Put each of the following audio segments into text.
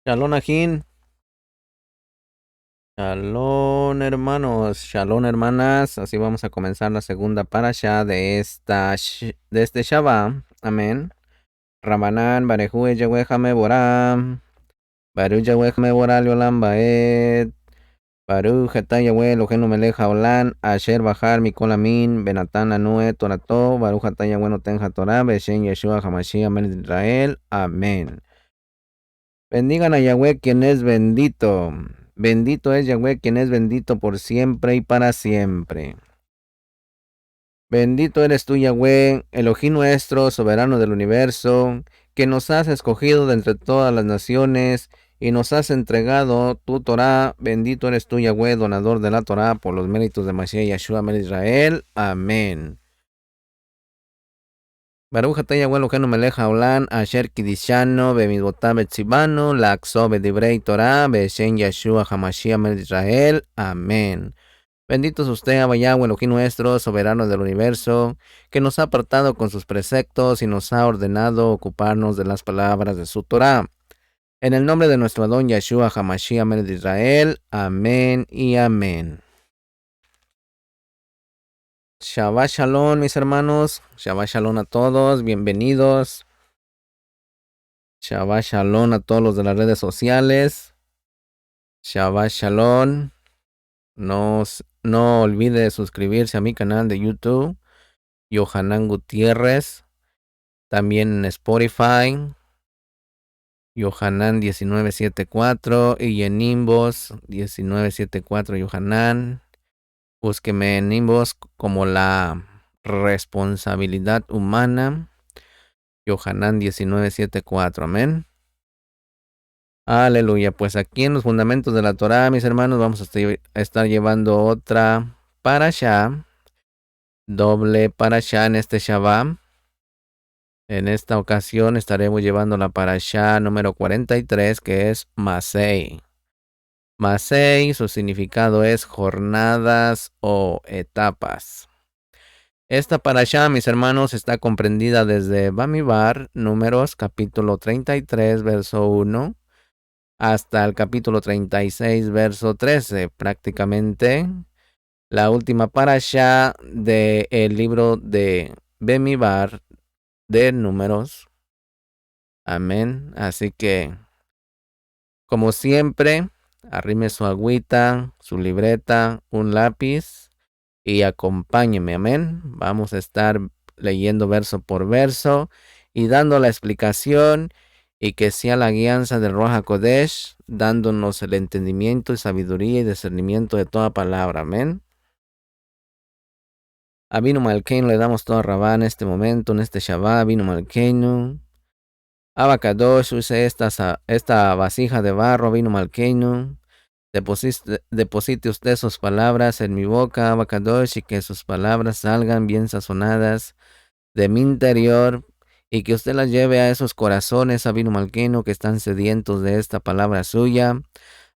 Shalom, Ajín. Shalom, hermanos. Shalom, hermanas. Así vamos a comenzar la segunda parasha de este Shabbat. Amén. Rabanán, Barejú, Yahweh Boram. Baru Yahweh Boral Yolam Baed. Baru Jeta Yahweh Elohenu Melech Haolam. Asher Bahar Mikol Amin. Benatán Anue Torato. Baru Jeta Yahweh Noten Hatorah. Beshen Yeshua Hamashiach Amén de Israel. Amén. Bendigan a Yahweh quien es bendito. Bendito es Yahweh quien es bendito por siempre y para siempre. Bendito eres tú, Yahweh, Elohim nuestro, soberano del universo, que nos has escogido de entre todas las naciones y nos has entregado tu Torah. Bendito eres tú, Yahweh, donador de la Torah, por los méritos de Mashiach Yeshua Ben Israel. Amén. Baruch atah Yahweh Eloheinu melech haolam, asher kidishanu bemitzvotav betzivanu, laakso bedivrei Torah, beshem Yeshua Hamashiach Melech Israel. Amén. Bendito es usted, Abba Yahweh, Elohim nuestro, soberano del universo, que nos ha apartado con sus preceptos y nos ha ordenado ocuparnos de las palabras de su Torah. En el nombre de nuestro Adón Yeshua Hamashiach Melech Israel. Amén y amén. Shabbat Shalom, mis hermanos. Shabbat Shalom a todos. Bienvenidos. Shabbat Shalom a todos los de las redes sociales. Shabbat Shalom. No olvide suscribirse a mi canal de YouTube, Yohanan Gutiérrez. También en Spotify, Yohanan 1974. Y en Inbox 1974 Yohanan. Búsqueme en Inbox como La Responsabilidad Humana, Yohanan 1974. Amén. Aleluya. Pues aquí en los fundamentos de la Torah, mis hermanos, vamos a estar llevando otra parashá, doble parashá en este Shabbat. En esta ocasión estaremos llevando la parashá número 43, que es Masei. Masei, su significado es jornadas o etapas. Esta parashá, mis hermanos, está comprendida desde Bamidbar, Números, capítulo 33, verso 1, hasta el capítulo 36, verso 13, prácticamente la última parashá del libro de Bamidbar de Números. Amén. Así que, como siempre, arrime su agüita, su libreta, un lápiz y acompáñeme. Amén. Vamos a estar leyendo verso por verso y dando la explicación, y que sea la guianza del Ruach HaKodesh, dándonos el entendimiento y sabiduría y discernimiento de toda palabra. Amén. A Binu Malkeinu le damos toda rabá en este momento, en este Shabbat. Binu Malkeinu. Abacadosh, use esta vasija de barro, Binu Malkeinu. Deposite usted sus palabras en mi boca, Abacadosh, y que sus palabras salgan bien sazonadas de mi interior, y que usted las lleve a esos corazones, Abino Malqueno, que están sedientos de esta palabra suya.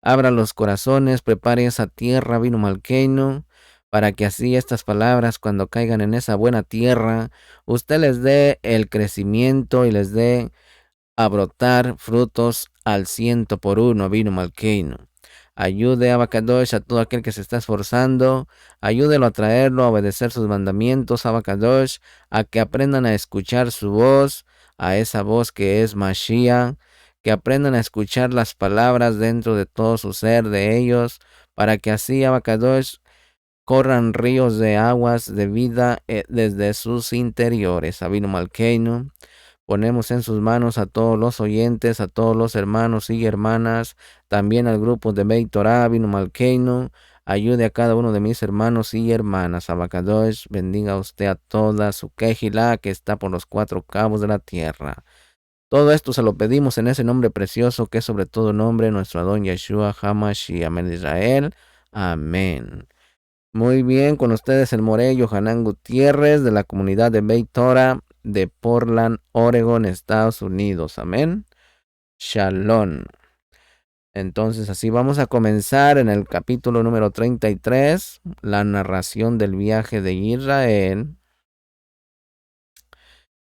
Abra los corazones, prepare esa tierra, Abino Malqueno, para que así estas palabras, cuando caigan en esa buena tierra, usted les dé el crecimiento y les dé a brotar frutos al 100 por 1, Abino Malqueno. Ayude a Abacadosh a todo aquel que se está esforzando. Ayúdelo a traerlo a obedecer sus mandamientos, Abacadosh, a que aprendan a escuchar su voz, a esa voz que es Mashiach, que aprendan a escuchar las palabras dentro de todo su ser de ellos, para que así, Abacadosh, corran ríos de aguas de vida desde sus interiores. Abino Malkeinu. Ponemos en sus manos a todos los oyentes, a todos los hermanos y hermanas, también al grupo de Beit Torah, Binu Malkeinu. Ayude a cada uno de mis hermanos y hermanas. Abacadosh, bendiga usted a toda su quejilá que está por los 4 cabos de la tierra. Todo esto se lo pedimos en ese nombre precioso que es sobre todo nombre, nuestro Adón Yeshua Hamashiach Amén de Israel. Amén. Muy bien, con ustedes el Moré Yohanan Gutiérrez de la comunidad de Beit Torah de Portland, Oregon, Estados Unidos. Amén. Shalom. Entonces así vamos a comenzar en el capítulo número 33, la narración del viaje de Israel.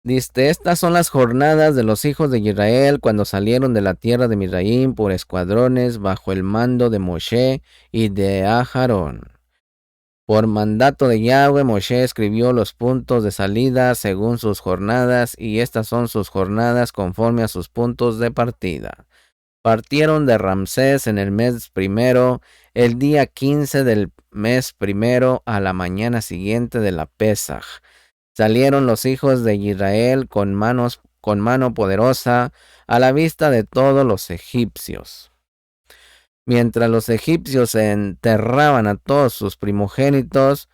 Dice, estas son las jornadas de los hijos de Israel cuando salieron de la tierra de Misraim por escuadrones bajo el mando de Moshe y de Aharón. Por mandato de Yahweh, Moshe escribió los puntos de salida según sus jornadas, y estas son sus jornadas conforme a sus puntos de partida. Partieron de Ramsés en el mes primero, el día 15 del mes primero, a la mañana siguiente de la Pesaj. Salieron los hijos de Israel con mano poderosa a la vista de todos los egipcios. Mientras los egipcios enterraban a todos sus primogénitos,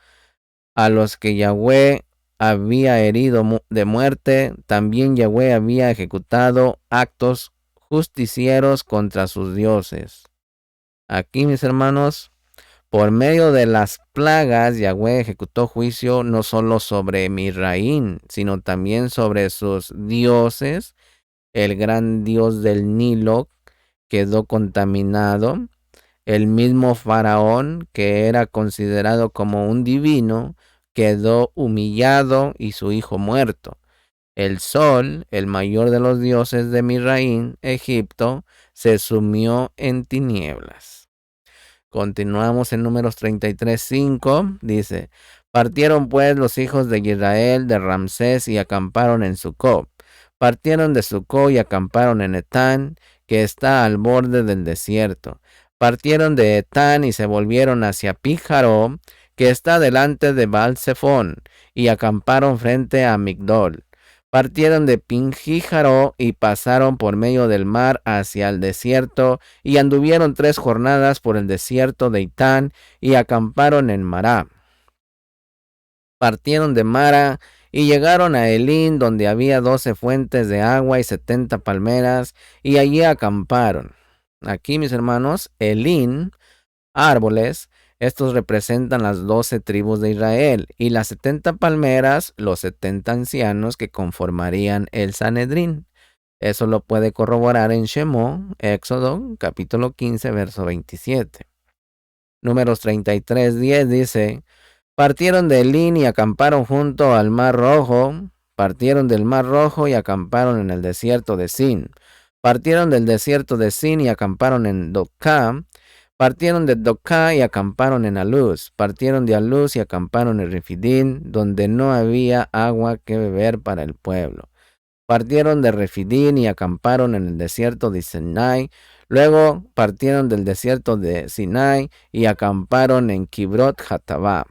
a los que Yahweh había herido de muerte, también Yahweh había ejecutado actos justicieros contra sus dioses. Aquí, mis hermanos, por medio de las plagas, Yahweh ejecutó juicio no solo sobre Misraim, sino también sobre sus dioses. El gran dios del Nilo quedó contaminado. El mismo faraón, que era considerado como un divino, quedó humillado y su hijo muerto. El sol, el mayor de los dioses de Misraim, Egipto, se sumió en tinieblas. Continuamos en Números 33:5. Dice, partieron pues los hijos de Israel de Ramsés y acamparon en Sucot. Partieron de Sucot y acamparon en Etán, que está al borde del desierto. Partieron de Etán y se volvieron hacia Píjaro, que está delante de Baal-Zephón, y acamparon frente a Migdol. Partieron de Pingíjaro y pasaron por medio del mar hacia el desierto, y anduvieron 3 jornadas por el desierto de Itán, y acamparon en Mará. Partieron de Mara y llegaron a Elín, donde había 12 fuentes de agua y 70 palmeras, y allí acamparon. Aquí, mis hermanos, Elín, árboles, estos representan las 12 tribus de Israel, y las 70 palmeras, los 70 ancianos que conformarían el Sanedrín. Eso lo puede corroborar en Shemó, Éxodo, capítulo 15, verso 27. Números 33:10 dice, partieron de Elín y acamparon junto al Mar Rojo. Partieron del Mar Rojo y acamparon en el desierto de Sin. Partieron del desierto de Sin y acamparon en Docá. Partieron de Docá y acamparon en Aluz. Partieron de Aluz y acamparon en Refidín, donde no había agua que beber para el pueblo. Partieron de Refidín y acamparon en el desierto de Sinai. Luego partieron del desierto de Sinai y acamparon en Kibrot Hatabá.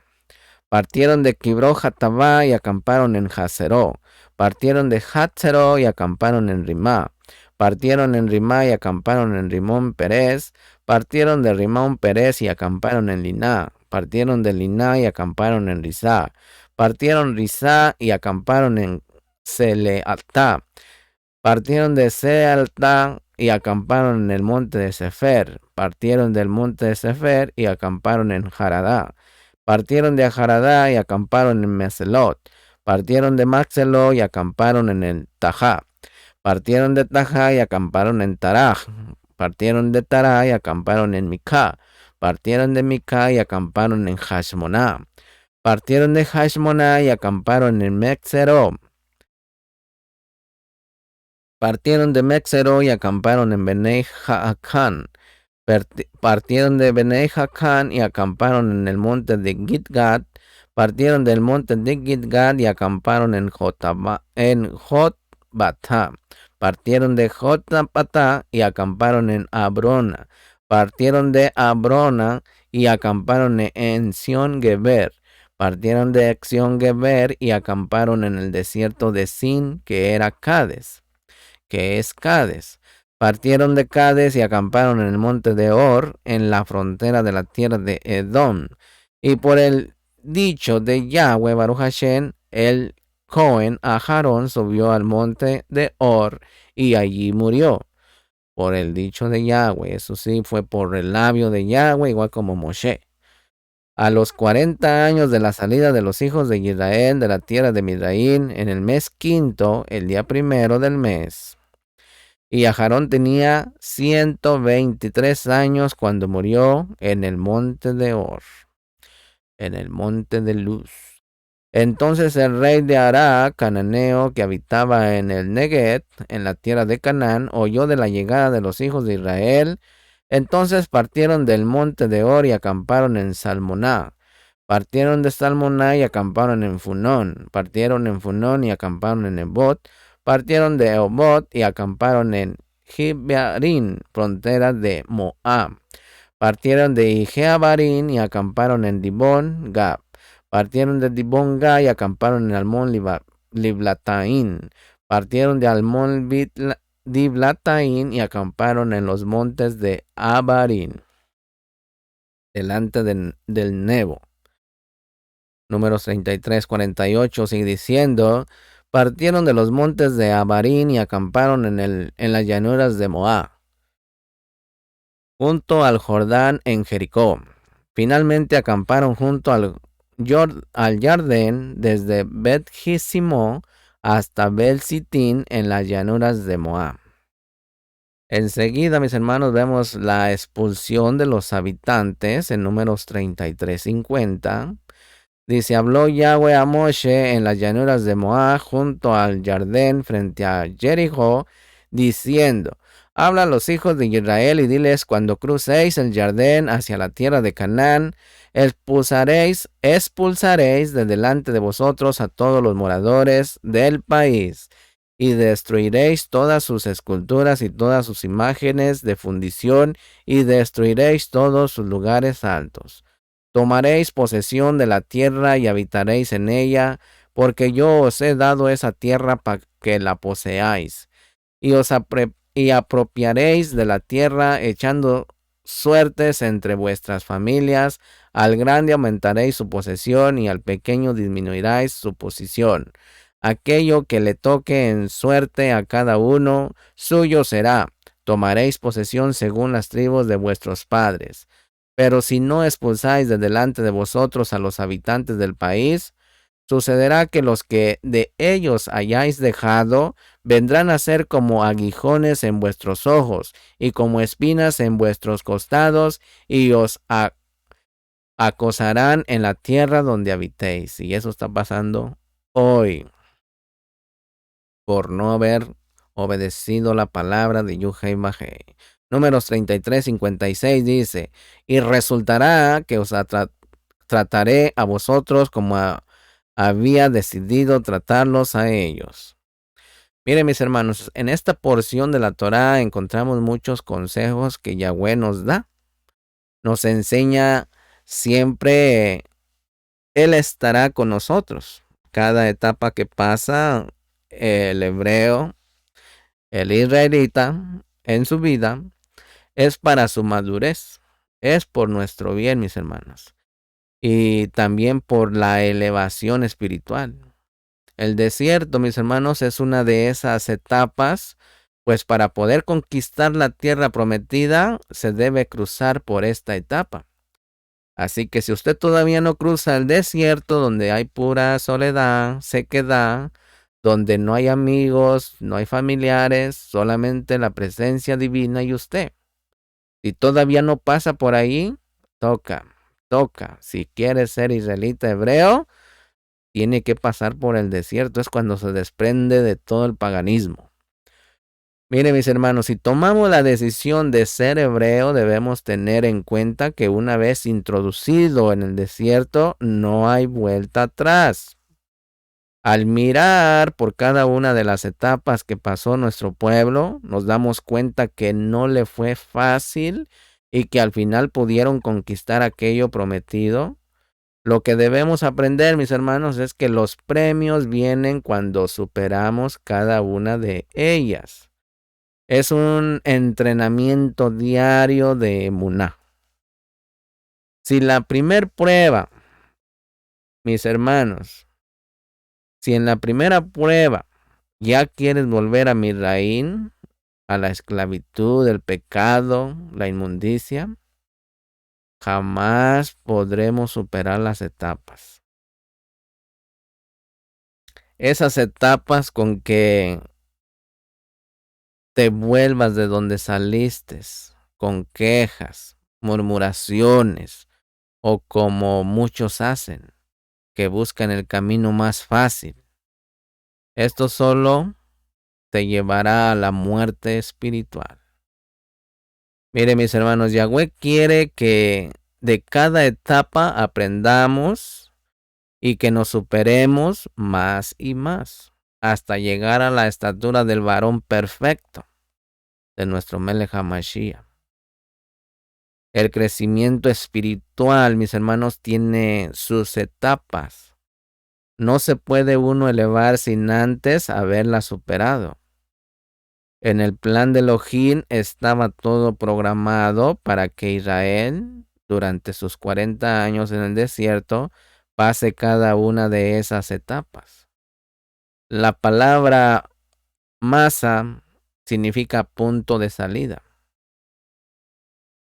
Partieron de Kibrot Hatabá y acamparon en Hazeró. Partieron de Hazeró y acamparon en Rimá. Partieron en Rimá y acamparon en Rimón Pérez. Partieron de Rimón Pérez y acamparon en Liná. Partieron de Liná y acamparon en Rizá. Partieron Rizá y acamparon en Seleatá. Partieron de Seleatá y acamparon en el monte de Sefer. Partieron del monte de Sefer y acamparon en Jaradá. Partieron de Jaradá y acamparon en Meselot. Partieron de Maxelot y acamparon en el Tajá. Partieron de Tajá y acamparon en Taraj. Partieron de Taraj y acamparon en Micá. Partieron de Micá y acamparon en Hashmoná. Partieron de Hashmoná y acamparon en Mexeró. Partieron de Mexeró y acamparon en Benei Jaacán. Partieron de Benei Jaacán y acamparon en el monte de Gitgad. Partieron del monte de Gitgad y acamparon en Jotbatá. Partieron de Jotbatá y acamparon en Abrona. Partieron de Abrona y acamparon en Sion-Geber. Partieron de Sion-Geber y acamparon en el desierto de Sin, que era Cades, que es Cades. Partieron de Cades y acamparon en el monte de Or, en la frontera de la tierra de Edom. Y por el dicho de Yahweh Baruch Hashem, el Cohen Aharón subió al monte de Or y allí murió. Por el dicho de Yahweh, eso sí, fue por el labio de Yahweh, igual como Moshe. A los 40 años de la salida de los hijos de Israel de la tierra de Misraim, en el mes quinto, el día primero del mes. Y Aharón tenía 123 años cuando murió en el monte de Or, en el monte de Luz. Entonces el rey de Ará, cananeo, que habitaba en el Neguet, en la tierra de Canaán, oyó de la llegada de los hijos de Israel. Entonces partieron del monte de Or y acamparon en Salmoná. Partieron de Salmoná y acamparon en Funón. Partieron en Funón y acamparon en Ebot. Partieron de Obot y acamparon en Gibearín, frontera de Moab. Partieron de Jeabarín y acamparon en Dibón Gab. Partieron de Dibón Gab y acamparon en Almón Liblataín. Partieron de Almón Diblataín y acamparon en los montes de Abarín, delante del Nebo. Números 33-48 sigue diciendo: partieron de los montes de Abarín y acamparon en las llanuras de Moab, junto al Jordán en Jericó. Finalmente acamparon junto al Jardín, desde Bet-Jisimo hasta Bel-Sitín en las llanuras de Moab. Enseguida, mis hermanos, vemos la expulsión de los habitantes en Números 33-50. Dice: habló Yahweh a Moshe en las llanuras de Moab, junto al Jardín, frente a Jericó, diciendo: habla a los hijos de Israel y diles: cuando crucéis el Jardín hacia la tierra de Canaán, expulsaréis de delante de vosotros a todos los moradores del país, y destruiréis todas sus esculturas y todas sus imágenes de fundición, y destruiréis todos sus lugares altos. Tomaréis posesión de la tierra y habitaréis en ella, porque yo os he dado esa tierra para que la poseáis. Y os apropiaréis de la tierra, echando suertes entre vuestras familias. Al grande aumentaréis su posesión, y al pequeño disminuiréis su posición. Aquello que le toque en suerte a cada uno, suyo será. Tomaréis posesión según las tribus de vuestros padres. Pero si no expulsáis de delante de vosotros a los habitantes del país, sucederá que los que de ellos hayáis dejado vendrán a ser como aguijones en vuestros ojos y como espinas en vuestros costados, y os acosarán en la tierra donde habitéis. Y eso está pasando hoy, por no haber obedecido la palabra de Yuhei Bajei. Números 33-56 dice: y resultará que os trataré a vosotros como había decidido tratarlos a ellos. Miren, mis hermanos, en esta porción de la Torá encontramos muchos consejos que Yahweh nos da. Nos enseña siempre, Él estará con nosotros. Cada etapa que pasa el hebreo, el israelita, en su vida, es para su madurez. Es por nuestro bien, mis hermanos. Y también por la elevación espiritual. El desierto, mis hermanos, es una de esas etapas, pues para poder conquistar la tierra prometida, se debe cruzar por esta etapa. Así que si usted todavía no cruza el desierto, donde hay pura soledad, sequedad, donde no hay amigos, no hay familiares, solamente la presencia divina y usted. Si todavía no pasa por ahí, toca. Si quiere ser israelita hebreo, tiene que pasar por el desierto. Es cuando se desprende de todo el paganismo. Mire, mis hermanos, si tomamos la decisión de ser hebreo, debemos tener en cuenta que una vez introducido en el desierto, no hay vuelta atrás. Al mirar por cada una de las etapas que pasó nuestro pueblo, nos damos cuenta que no le fue fácil y que al final pudieron conquistar aquello prometido. Lo que debemos aprender, mis hermanos, es que los premios vienen cuando superamos cada una de ellas. Es un entrenamiento diario de emuná. Si la primer prueba, mis hermanos, si en la primera prueba ya quieres volver a Misraín, a la esclavitud, el pecado, la inmundicia, jamás podremos superar las etapas. Esas etapas con que te vuelvas de donde saliste, con quejas, murmuraciones, o como muchos hacen, que buscan el camino más fácil. Esto solo te llevará a la muerte espiritual. Mire, mis hermanos, Yahweh quiere que de cada etapa aprendamos y que nos superemos más y más hasta llegar a la estatura del varón perfecto de nuestro Melech HaMashiach. El crecimiento espiritual, mis hermanos, tiene sus etapas. No se puede uno elevar sin antes haberla superado. En el plan de Elohim estaba todo programado para que Israel, durante sus 40 años en el desierto, pase cada una de esas etapas. La palabra masa significa punto de salida,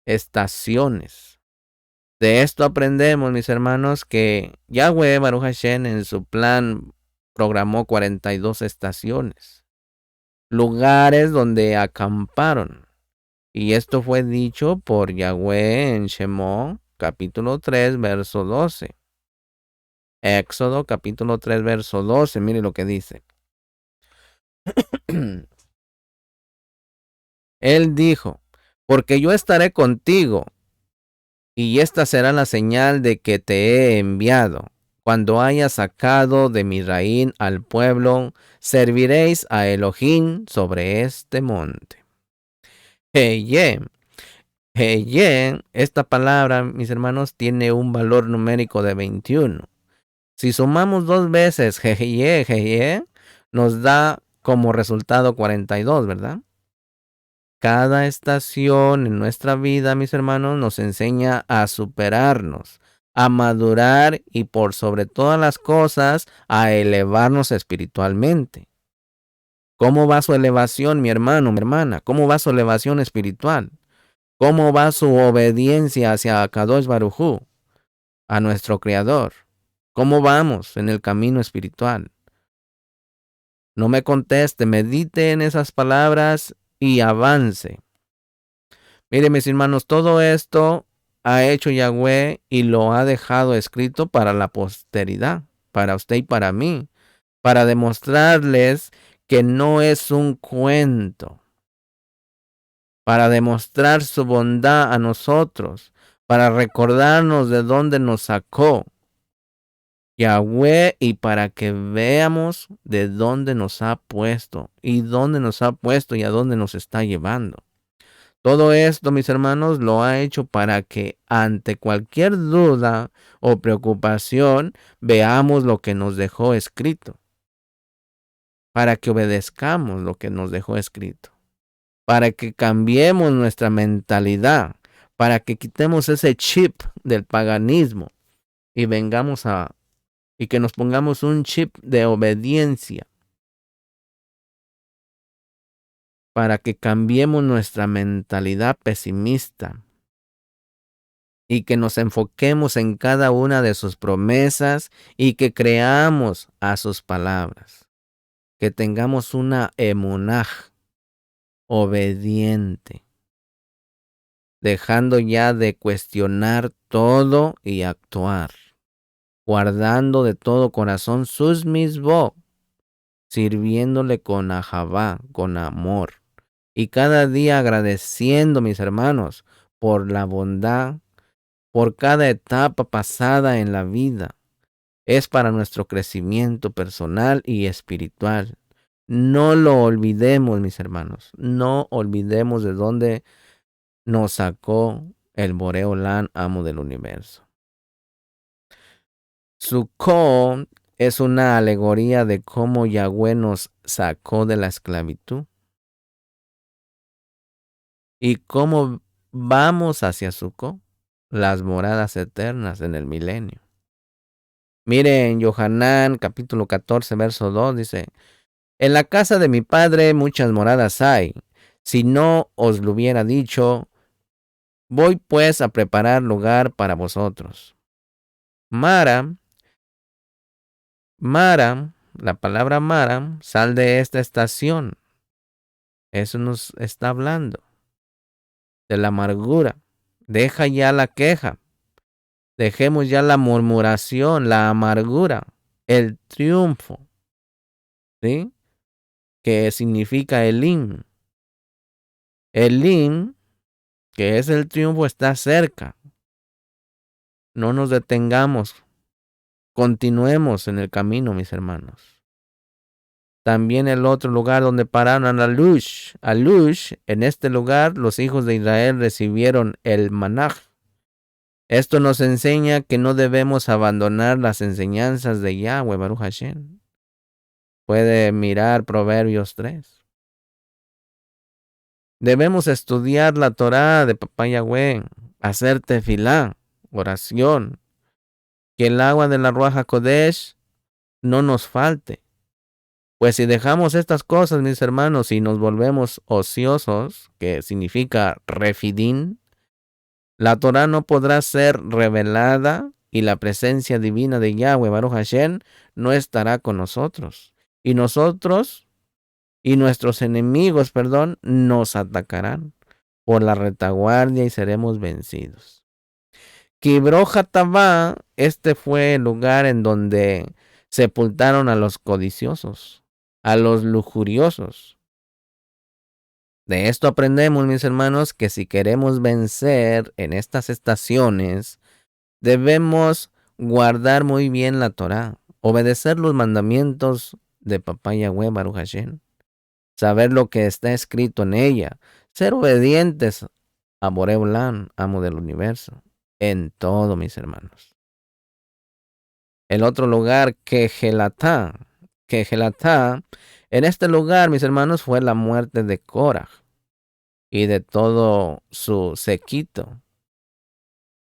estaciones. De esto aprendemos, mis hermanos, que Yahweh Baruch Hashem en su plan programó 42 estaciones, lugares donde acamparon. Y esto fue dicho por Yahweh en Shemó, capítulo 3, verso 12. Éxodo, capítulo 3, verso 12. Mire lo que dice. Él dijo, porque yo estaré contigo, y esta será la señal de que te he enviado. Cuando haya sacado de Misraín al pueblo, serviréis a Elohim sobre este monte. Heye, esta palabra, mis hermanos, tiene un valor numérico de 21. Si sumamos 2 veces Heye, nos da como resultado 42, ¿verdad? Cada estación en nuestra vida, mis hermanos, nos enseña a superarnos, a madurar y por sobre todas las cosas, a elevarnos espiritualmente. ¿Cómo va su elevación, mi hermano, mi hermana? ¿Cómo va su elevación espiritual? ¿Cómo va su obediencia hacia Kadosh Baruj Hu, a nuestro Creador? ¿Cómo vamos en el camino espiritual? No me conteste, medite en esas palabras y avance. Mire, mis hermanos, todo esto ha hecho Yahweh y lo ha dejado escrito para la posteridad, para usted y para mí, para demostrarles que no es un cuento, para demostrar su bondad a nosotros, para recordarnos de dónde nos sacó Yahweh y para que veamos de dónde nos ha puesto y dónde nos ha puesto y a dónde nos está llevando. Todo esto, mis hermanos, lo ha hecho para que ante cualquier duda o preocupación veamos lo que nos dejó escrito, para que obedezcamos lo que nos dejó escrito, para que cambiemos nuestra mentalidad, para que quitemos ese chip del paganismo y y que nos pongamos un chip de obediencia, para que cambiemos nuestra mentalidad pesimista y que nos enfoquemos en cada una de sus promesas y que creamos a sus palabras. Que tengamos una emunaj obediente, dejando ya de cuestionar todo y actuar, guardando de todo corazón sus misbot, sirviéndole con ahabá, con amor, y cada día agradeciendo, mis hermanos, por la bondad, por cada etapa pasada en la vida. Es para nuestro crecimiento personal y espiritual. No lo olvidemos, mis hermanos. No olvidemos de dónde nos sacó el Boreolán, amo del universo. Sukkot es una alegoría de cómo Yahweh nos sacó de la esclavitud y cómo vamos hacia Sukkot, las moradas eternas en el milenio. Miren, Yohanan capítulo 14, verso 2 dice: en la casa de mi padre muchas moradas hay. Si no os lo hubiera dicho, voy pues a preparar lugar para vosotros. Mara, la palabra Mara, sal de esta estación. Eso nos está hablando de la amargura. Deja ya la queja. Dejemos ya la murmuración, la amargura, el triunfo, ¿sí? Que significa Elim. Elim, que es el triunfo, está cerca. No nos detengamos. Continuemos en el camino, mis hermanos. También el otro lugar donde pararon a Lush. A Lush, en este lugar, los hijos de Israel recibieron el maná. Esto nos enseña que no debemos abandonar las enseñanzas de Yahweh, Baruch Hashem. Puede mirar Proverbios 3. Debemos estudiar la Torá de Papá Yahweh, hacer tefilá, oración, que el agua de la Ruach HaKodesh no nos falte. Pues si dejamos estas cosas, mis hermanos, y nos volvemos ociosos, que significa refidín, la Torá no podrá ser revelada y la presencia divina de Yahweh, Baruch Hashem, no estará con nosotros. Y nosotros y nuestros enemigos, nos atacarán por la retaguardia y seremos vencidos. Kibrojatabá, este fue el lugar en donde sepultaron a los codiciosos, a los lujuriosos. De esto aprendemos, mis hermanos, que si queremos vencer en estas estaciones, debemos guardar muy bien la Torá, obedecer los mandamientos de Papá Yahweh Baruch Hashem, saber lo que está escrito en ella, ser obedientes a Boreolam, amo del universo, en todo, mis hermanos. El otro lugar, Kehelatá, en este lugar, mis hermanos, fue la muerte de Korah y de todo su séquito.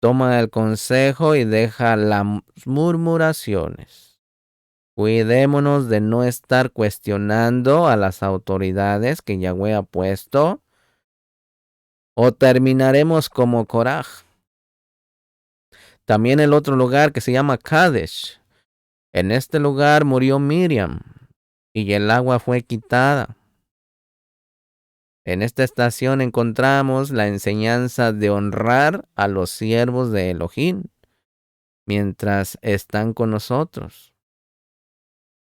Toma el consejo y deja las murmuraciones. Cuidémonos de no estar cuestionando a las autoridades que Yahweh ha puesto, o terminaremos como Korah. También el otro lugar que se llama Kadesh. En este lugar murió Miriam y el agua fue quitada. En esta estación encontramos la enseñanza de honrar a los siervos de Elohim mientras están con nosotros.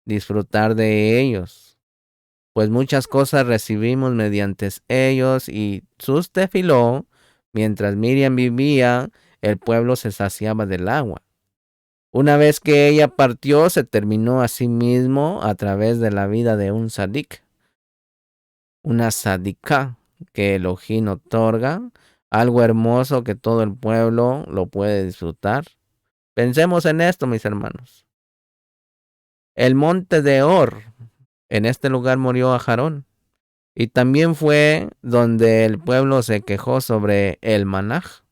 Disfrutar de ellos, pues muchas cosas recibimos mediante ellos y sus tefiló. Mientras Miriam vivía, el pueblo se saciaba del agua. Una vez que ella partió, se terminó a sí mismo a través de la vida de un sadik, una sadiká que Elohim otorga, algo hermoso que todo el pueblo lo puede disfrutar. Pensemos en esto, mis hermanos. El monte de Or, en este lugar murió Ajarón, y también fue donde el pueblo se quejó sobre el manaj.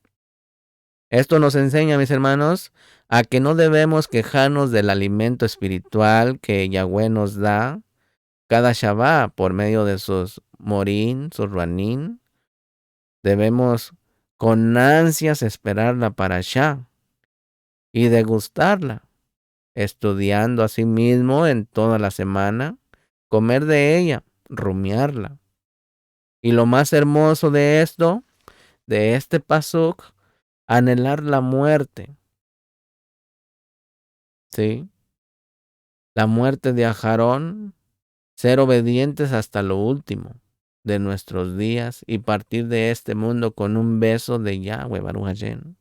Esto nos enseña, mis hermanos, a que no debemos quejarnos del alimento espiritual que Yahweh nos da cada Shabbat por medio de sus morín, sus ranín. Debemos con ansias esperar la parashá y degustarla, estudiando a sí mismo en toda la semana, comer de ella, rumiarla. Y lo más hermoso de esto, de este pasuk, anhelar la muerte. ¿Sí? La muerte de Ajarón, ser obedientes hasta lo último de nuestros días y partir de este mundo con un beso de Yahweh Baruch Hashem.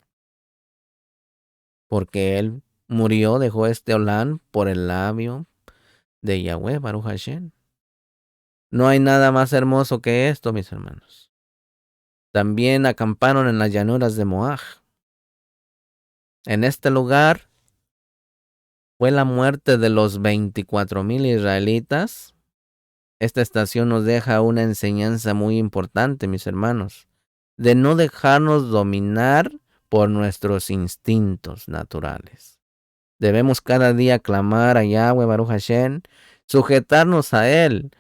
Porque él murió, dejó este olán por el labio de Yahweh Baruch Hashem. No hay nada más hermoso que esto, mis hermanos. También acamparon en las llanuras de Moab. En este lugar fue la muerte de los 24,000 israelitas. Esta estación nos deja una enseñanza muy importante, mis hermanos, de no dejarnos dominar por nuestros instintos naturales. Debemos cada día clamar a Yahweh Baruch Hashem, sujetarnos a Él,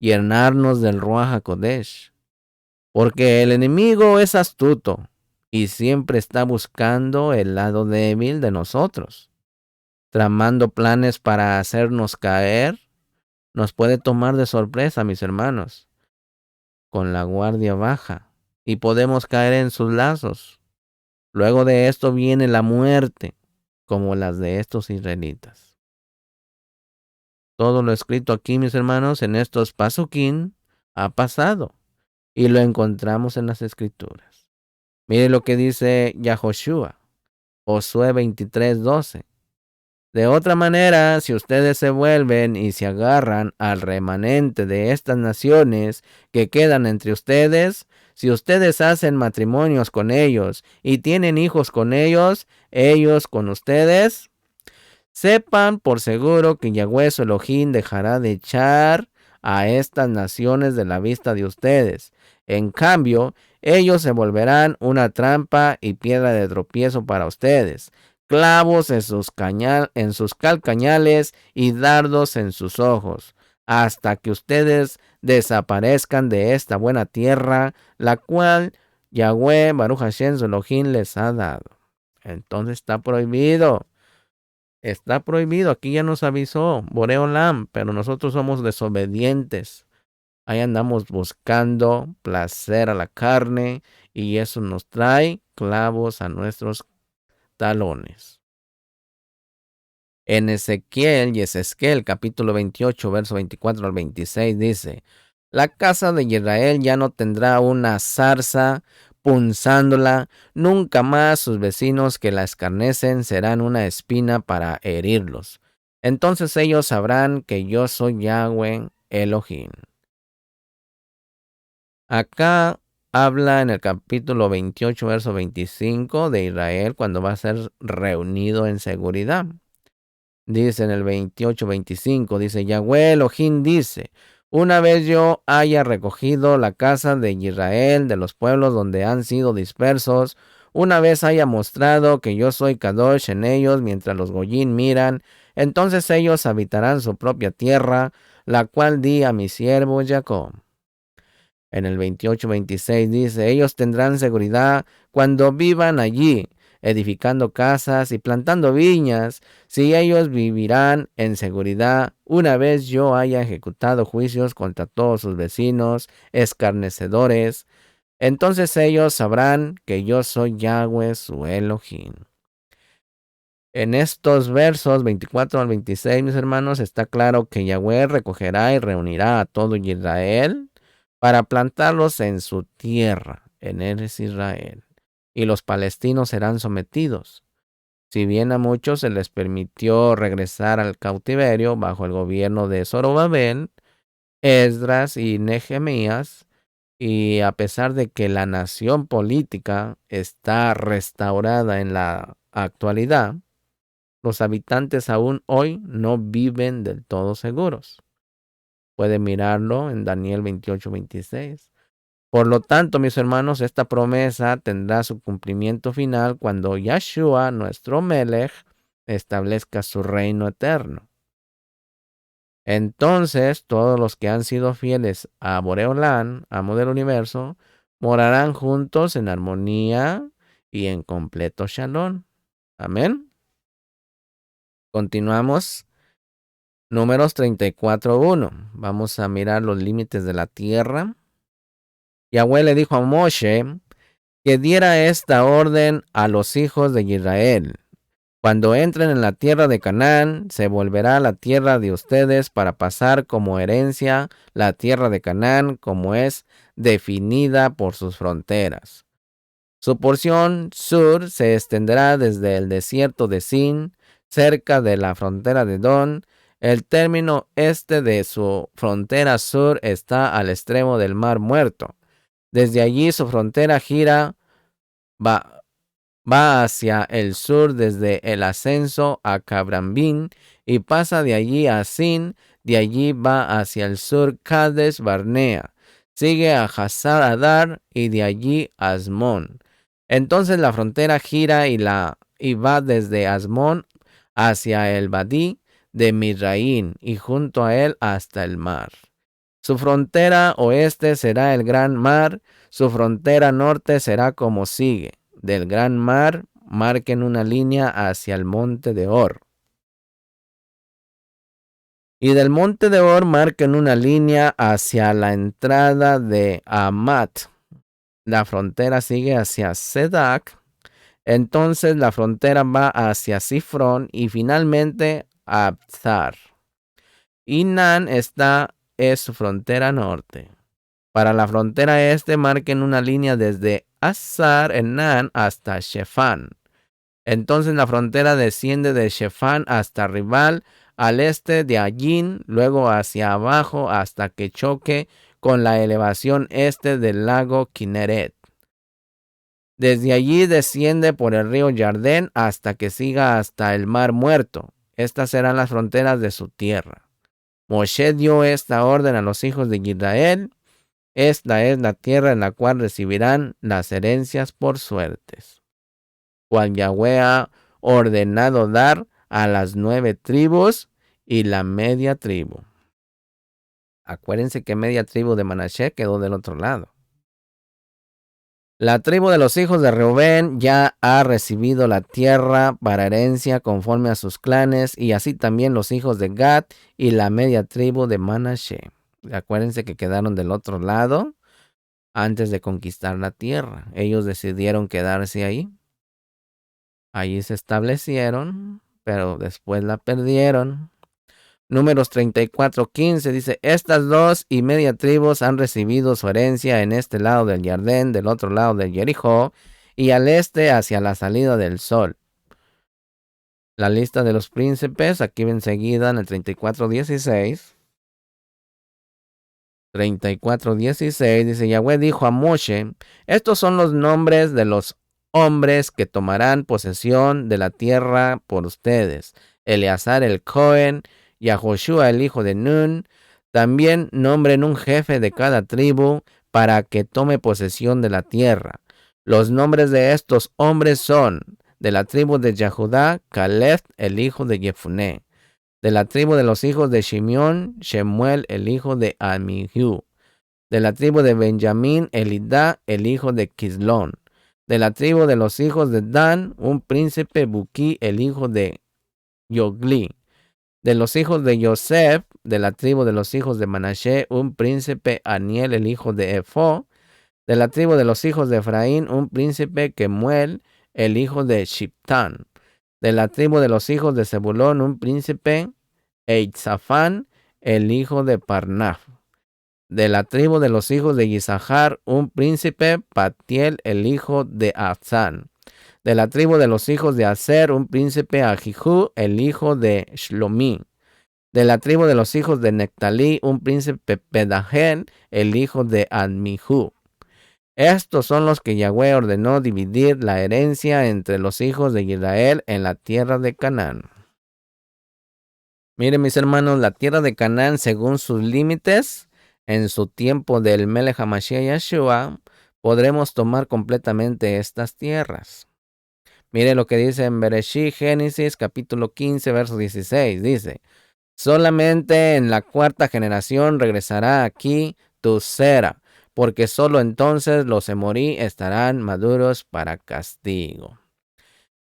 llenarnos del Ruach HaKodesh, porque el enemigo es astuto y siempre está buscando el lado débil de nosotros, tramando planes para hacernos caer. Nos puede tomar de sorpresa, mis hermanos, con la guardia baja, y podemos caer en sus lazos. Luego de esto viene la muerte, como las de estos israelitas. Todo lo escrito aquí, mis hermanos, en estos pasuquín, ha pasado. Y lo encontramos en las escrituras. Mire lo que dice Yahoshua, Josué 23:12. De otra manera, si ustedes se vuelven y se agarran al remanente de estas naciones que quedan entre ustedes, si ustedes hacen matrimonios con ellos y tienen hijos con ellos con ustedes, sepan por seguro que Yahweh su Elohim dejará de echar a estas naciones de la vista de ustedes. En cambio, ellos se volverán una trampa y piedra de tropiezo para ustedes, clavos en sus calcañales y dardos en sus ojos, hasta que ustedes desaparezcan de esta buena tierra, la cual Yahweh Baruch Hashem su Elohim les ha dado. Entonces está prohibido. Está prohibido, aquí ya nos avisó Boreolam, pero nosotros somos desobedientes. Ahí andamos buscando placer a la carne y eso nos trae clavos a nuestros talones. En Ezequiel capítulo 28, verso 24 al 26 dice, la casa de Israel ya no tendrá una zarza punzándola, nunca más sus vecinos que la escarnecen serán una espina para herirlos. Entonces ellos sabrán que yo soy Yahweh Elohim. Acá habla en el capítulo 28, verso 25 de Israel cuando va a ser reunido en seguridad. Dice en el 28-25, dice, Yahweh Elohim dice, una vez yo haya recogido la casa de Israel de los pueblos donde han sido dispersos, una vez haya mostrado que yo soy Kadosh en ellos mientras los Goyim miran, entonces ellos habitarán su propia tierra, la cual di a mi siervo Jacob. En el 28-26 dice, ellos tendrán seguridad cuando vivan allí, edificando casas y plantando viñas, si ellos vivirán en seguridad, una vez yo haya ejecutado juicios contra todos sus vecinos, escarnecedores, entonces ellos sabrán que yo soy Yahweh su Elohim. En estos versos 24 al 26, mis hermanos, está claro que Yahweh recogerá y reunirá a todo Israel para plantarlos en su tierra, en Eretz Israel, y los palestinos serán sometidos. Si bien a muchos se les permitió regresar al cautiverio bajo el gobierno de Zorobabel, Esdras y Nehemías, y a pesar de que la nación política está restaurada en la actualidad, los habitantes aún hoy no viven del todo seguros. Puede mirarlo en Daniel 28-26. Por lo tanto, mis hermanos, esta promesa tendrá su cumplimiento final cuando Yahshua, nuestro Melech, establezca su reino eterno. Entonces, todos los que han sido fieles a Boreolán, amo del universo, morarán juntos en armonía y en completo shalom. Amén. Continuamos. Números 34:1. Vamos a mirar los límites de la tierra. Yahweh le dijo a Moshe que diera esta orden a los hijos de Israel. Cuando entren en la tierra de Canaán, se volverá la tierra de ustedes para pasar como herencia la tierra de Canaán, como es definida por sus fronteras. Su porción sur se extenderá desde el desierto de Sin, cerca de la frontera de Edom. El término este de su frontera sur está al extremo del Mar Muerto. Desde allí su frontera gira, va hacia el sur desde el ascenso a Cabrambín y pasa de allí a Sin, de allí va hacia el sur Cades Barnea, sigue a Hazar Adar y de allí a Asmón. Entonces la frontera gira y va desde Asmón hacia el Badí de Misraín y junto a él hasta el mar. Su frontera oeste será el gran mar, su frontera norte será como sigue. Del gran mar marquen una línea hacia el monte de Or. Y del monte de Or marquen una línea hacia la entrada de Amat. La frontera sigue hacia Sedac Entonces la frontera va hacia Sifrón y finalmente a Abzar. Y Nan es su frontera norte. Para la frontera este marquen una línea desde Azar en Nan hasta Shefán. Entonces la frontera desciende de Shefán hasta Ribal, al este de Ayin, luego hacia abajo hasta que choque con la elevación este del lago Kinneret. Desde allí desciende por el río Jardén hasta que siga hasta el mar Muerto. Estas serán las fronteras de su tierra. Moshe dio esta orden a los hijos de Israel. Esta es la tierra en la cual recibirán las herencias por suertes, cual Yahweh ha ordenado dar a las 9 tribus y la media tribu. Acuérdense que media tribu de Manashe quedó del otro lado. La tribu de los hijos de Reubén ya ha recibido la tierra para herencia conforme a sus clanes, y así también los hijos de Gad y la media tribu de Manashe. Acuérdense que quedaron del otro lado antes de conquistar la tierra. Ellos decidieron quedarse ahí. Allí se establecieron, pero después la perdieron. Números 34:15 dice, estas 2 y media tribus han recibido su herencia en este lado del Jardén, del otro lado del Jericó, y al este hacia la salida del sol. La lista de los príncipes, aquí enseguida en el 34:16. 34:16 dice, Yahweh dijo a Moshe, estos son los nombres de los hombres que tomarán posesión de la tierra por ustedes. Eleazar el Cohen, y a Joshua el hijo de Nun. También nombren un jefe de cada tribu para que tome posesión de la tierra. Los nombres de estos hombres son, de la tribu de Yahudá, Caleb el hijo de Jefuné. De la tribu de los hijos de Shimeón, Shemuel el hijo de Amihu. De la tribu de Benjamín, Elidá el hijo de Quislón. De la tribu de los hijos de Dan, un príncipe, Buquí el hijo de Yogli. De los hijos de Yosef, de la tribu de los hijos de Manashe, un príncipe, Aniel el hijo de Efo. De la tribu de los hijos de Efraín, un príncipe, Kemuel el hijo de Shiptán. De la tribu de los hijos de Zebulón, un príncipe, Eitzafán el hijo de Parnaf. De la tribu de los hijos de Isahar, un príncipe, Patiel el hijo de Azán. De la tribu de los hijos de Aser, un príncipe, Ajijú el hijo de Shlomí. De la tribu de los hijos de Nectalí, un príncipe, Pedahel el hijo de Admijú. Estos son los que Yahweh ordenó dividir la herencia entre los hijos de Israel en la tierra de Canaán. Miren, mis hermanos, la tierra de Canaán, según sus límites, en su tiempo del Melech HaMashiach Yeshua, podremos tomar completamente estas tierras. Mire lo que dice en Bereshit, Génesis, capítulo 15, verso 16. Dice, solamente en la 4ª generación regresará aquí tu Sera, porque solo entonces los Emorí estarán maduros para castigo.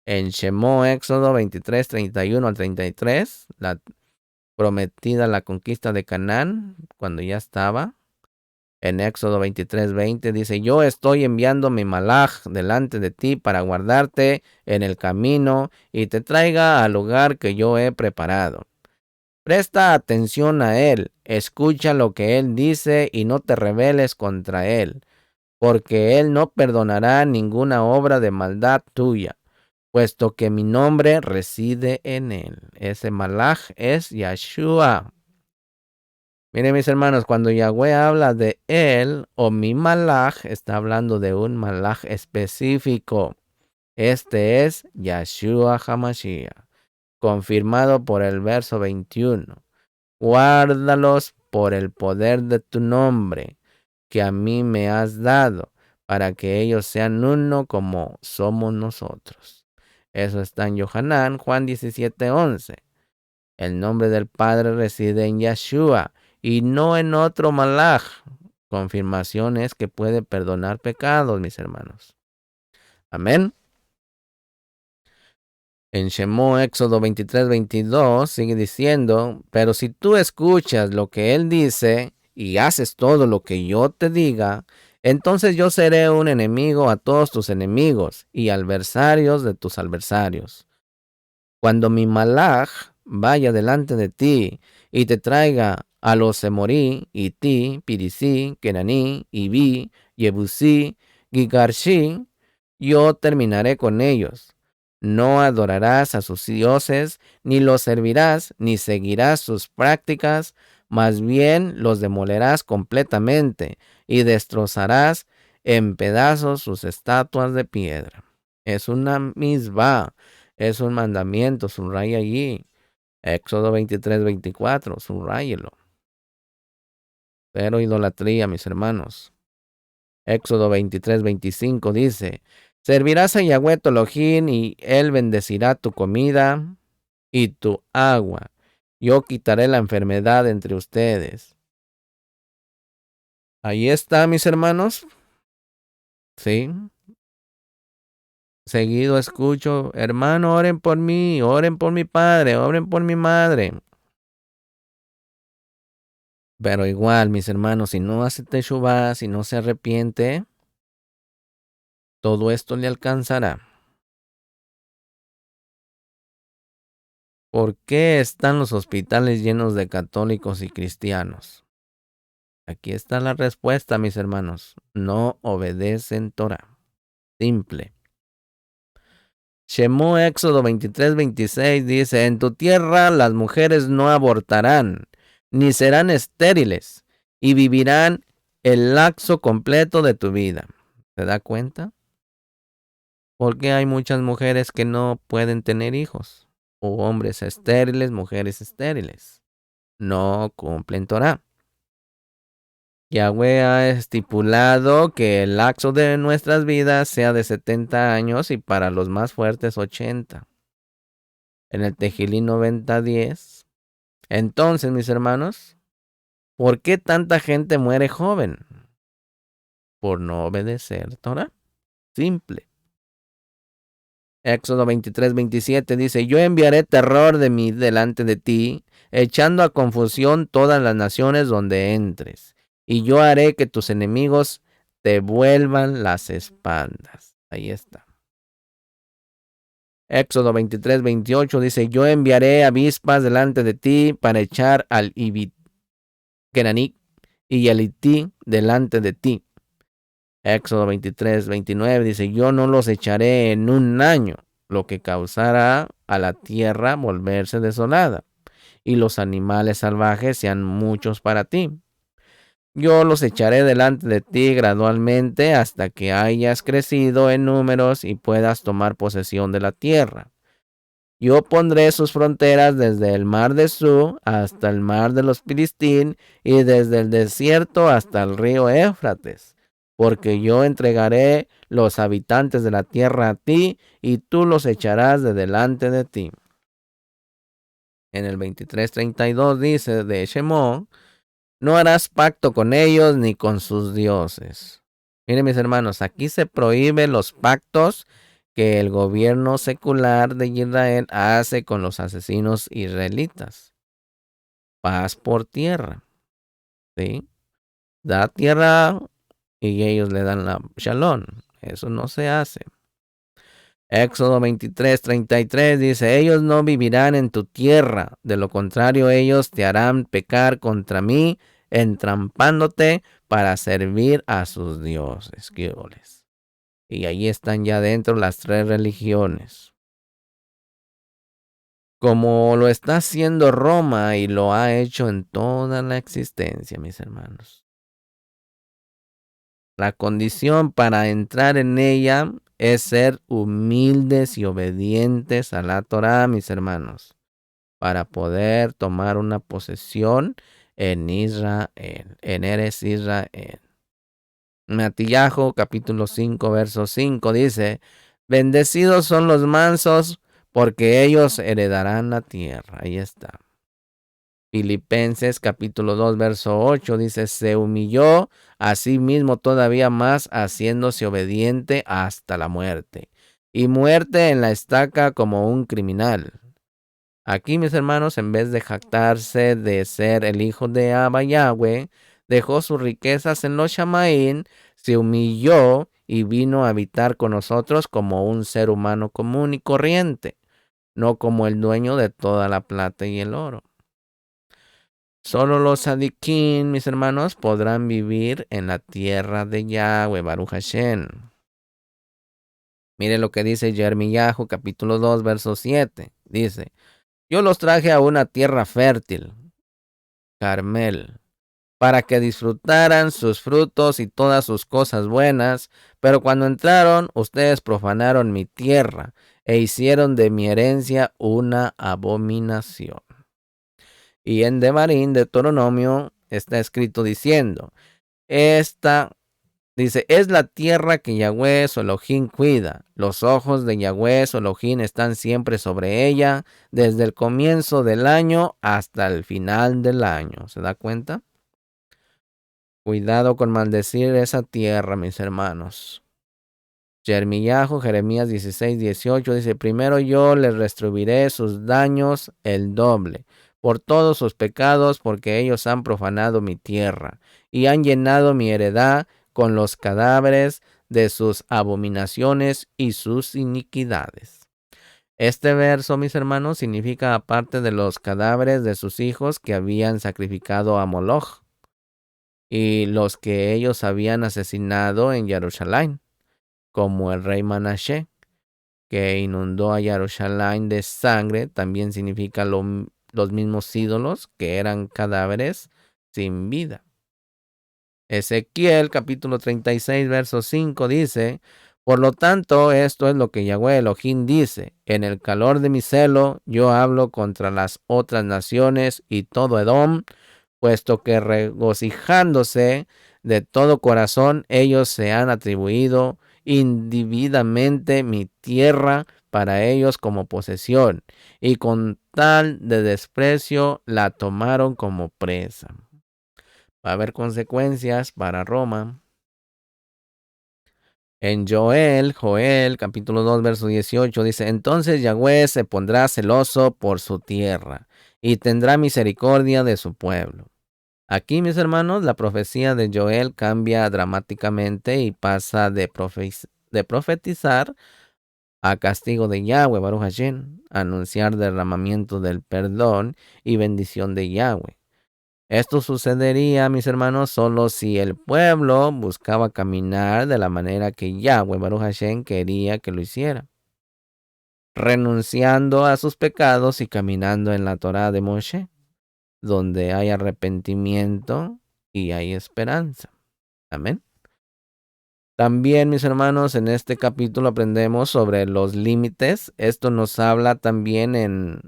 En Shemó, Éxodo 23, 31 al 33, la prometida la conquista de Canaán, cuando ya estaba. En Éxodo 23:20 dice, yo estoy enviando mi malaj delante de ti para guardarte en el camino y te traiga al lugar que yo he preparado. Presta atención a él, escucha lo que él dice y no te rebeles contra él, porque él no perdonará ninguna obra de maldad tuya, puesto que mi nombre reside en él. Ese malaj es Yeshua. Miren, mis hermanos, cuando Yahweh habla de él o mi malaj, está hablando de un malaj específico. Este es Yeshua HaMashiach, confirmado por el verso 21. Guárdalos por el poder de tu nombre, que a mí me has dado, para que ellos sean uno como somos nosotros. Eso está en Yohanan, Juan 17:11. El nombre del Padre reside en Yeshua y no en otro malaj. Confirmación es que puede perdonar pecados, mis hermanos. Amén. En Shemó, Éxodo 23:22, sigue diciendo, pero si tú escuchas lo que él dice y haces todo lo que yo te diga, Entonces yo seré un enemigo a todos tus enemigos y adversarios de tus adversarios. Cuando mi malaj vaya delante de ti y te traiga a los Emorí, Iti, Pirisí, Kenaní, Iví, Yebusí, Gigarshi, yo terminaré con ellos. No adorarás a sus dioses, ni los servirás, ni seguirás sus prácticas, más bien los demolerás completamente y destrozarás en pedazos sus estatuas de piedra. Es una misbah, es un mandamiento, subraya allí. Éxodo 23-24, subráyelo. Pero idolatría, mis hermanos. Éxodo 23-25 dice, servirás a Yahweh tu Elohim y él bendecirá tu comida y tu agua. Yo quitaré la enfermedad entre ustedes. Ahí está, mis hermanos. Sí. Seguido escucho, hermano, oren por mí, oren por mi padre, oren por mi madre. Pero igual, mis hermanos, si no hace teshuvah, si no se arrepiente, todo esto le alcanzará. ¿Por qué están los hospitales llenos de católicos y cristianos? Aquí está la respuesta, mis hermanos. No obedecen Torah. Simple. Shemó Éxodo 23-26 dice, en tu tierra las mujeres no abortarán, ni serán estériles, y vivirán el lapso completo de tu vida. ¿Se da cuenta? Porque hay muchas mujeres que no pueden tener hijos, o hombres estériles, mujeres estériles. No cumplen Torah. Yahweh ha estipulado que el lapso de nuestras vidas sea de 70 años y para los más fuertes 80. En el Tejilín 90:10. Entonces, mis hermanos, ¿por qué tanta gente muere joven? Por no obedecer Torah. Simple. Éxodo 23-27 dice, yo enviaré terror de mí delante de ti, echando a confusión todas las naciones donde entres. Y yo haré que tus enemigos te vuelvan las espaldas. Ahí está. Éxodo 23-28 dice, yo enviaré avispas delante de ti para echar al Kenaní y al Ití delante de ti. Éxodo 23-29 dice, yo no los echaré en un año, lo que causará a la tierra volverse desolada, y los animales salvajes sean muchos para ti. Yo los echaré delante de ti gradualmente hasta que hayas crecido en números y puedas tomar posesión de la tierra. Yo pondré sus fronteras desde el mar de Su hasta el mar de los Filistín y desde el desierto hasta el río Éufrates, porque yo entregaré los habitantes de la tierra a ti y tú los echarás de delante de ti. En el 23:32 dice de Shemó, no harás pacto con ellos ni con sus dioses. Miren, mis hermanos, aquí se prohíben los pactos que el gobierno secular de Israel hace con los asesinos israelitas. Paz por tierra, ¿sí? Da tierra y ellos le dan la shalom. Eso no se hace. Éxodo 23:33 dice, ellos no vivirán en tu tierra, de lo contrario ellos te harán pecar contra mí, entrampándote para servir a sus dioses. ¿Qué oles? Y ahí están ya dentro las tres religiones. Como lo está haciendo Roma y lo ha hecho en toda la existencia, mis hermanos. La condición para entrar en ella es ser humildes y obedientes a la Torah, mis hermanos, para poder tomar una posesión en Israel, en Eres Israel. Matillahu, capítulo 5, verso 5, dice, bendecidos son los mansos, porque ellos heredarán la tierra. Ahí está. Filipenses capítulo 2, verso 8 dice, se humilló a sí mismo todavía más, haciéndose obediente hasta la muerte, y muerte en la estaca como un criminal. Aquí, mis hermanos, en vez de jactarse de ser el hijo de Abba Yahweh, dejó sus riquezas en los Shamaín, se humilló y vino a habitar con nosotros como un ser humano común y corriente, no como el dueño de toda la plata y el oro. Solo los sadiquín, mis hermanos, podrán vivir en la tierra de Yahweh, Baruch Hashem. Mire lo que dice Jeremiyahu, capítulo 2, verso 7. Dice, yo los traje a una tierra fértil, Carmel, para que disfrutaran sus frutos y todas sus cosas buenas, pero cuando entraron, ustedes profanaron mi tierra e hicieron de mi herencia una abominación. Y en Devarim, Deuteronomio, está escrito diciendo, dice, es la tierra que Yahweh su Elohim cuida. Los ojos de Yahweh su Elohim están siempre sobre ella, desde el comienzo del año hasta el final del año. ¿Se da cuenta? Cuidado con maldecir esa tierra, mis hermanos. Jeremías 16, 18 dice, primero yo les restituiré sus daños el doble, por todos sus pecados, porque ellos han profanado mi tierra, y han llenado mi heredad con los cadáveres de sus abominaciones y sus iniquidades. Este verso, mis hermanos, significa aparte de los cadáveres de sus hijos que habían sacrificado a Moloch, y los que ellos habían asesinado en Jerusalén, como el rey Manashe, que inundó a Jerusalén de sangre, también significa los mismos ídolos que eran cadáveres sin vida. Ezequiel capítulo 36, verso 5 dice, por lo tanto, esto es lo que Yahweh Elohim dice, en el calor de mi celo yo hablo contra las otras naciones y todo Edom, puesto que regocijándose de todo corazón, ellos se han atribuido indebidamente mi tierra para ellos como posesión, y con tal de desprecio la tomaron como presa. Va a haber consecuencias para Roma. En Joel, capítulo 2, verso 18, dice, entonces Yahweh se pondrá celoso por su tierra, y tendrá misericordia de su pueblo. Aquí, mis hermanos, la profecía de Joel cambia dramáticamente y pasa de profetizar a castigo de Yahweh, Baruch Hashem, anunciar derramamiento del perdón y bendición de Yahweh. Esto sucedería, mis hermanos, solo si el pueblo buscaba caminar de la manera que Yahweh, Baruch Hashem, quería que lo hiciera, renunciando a sus pecados y caminando en la Torá de Moshe, donde hay arrepentimiento y hay esperanza. Amén. También, mis hermanos, en este capítulo aprendemos sobre los límites. Esto nos habla también en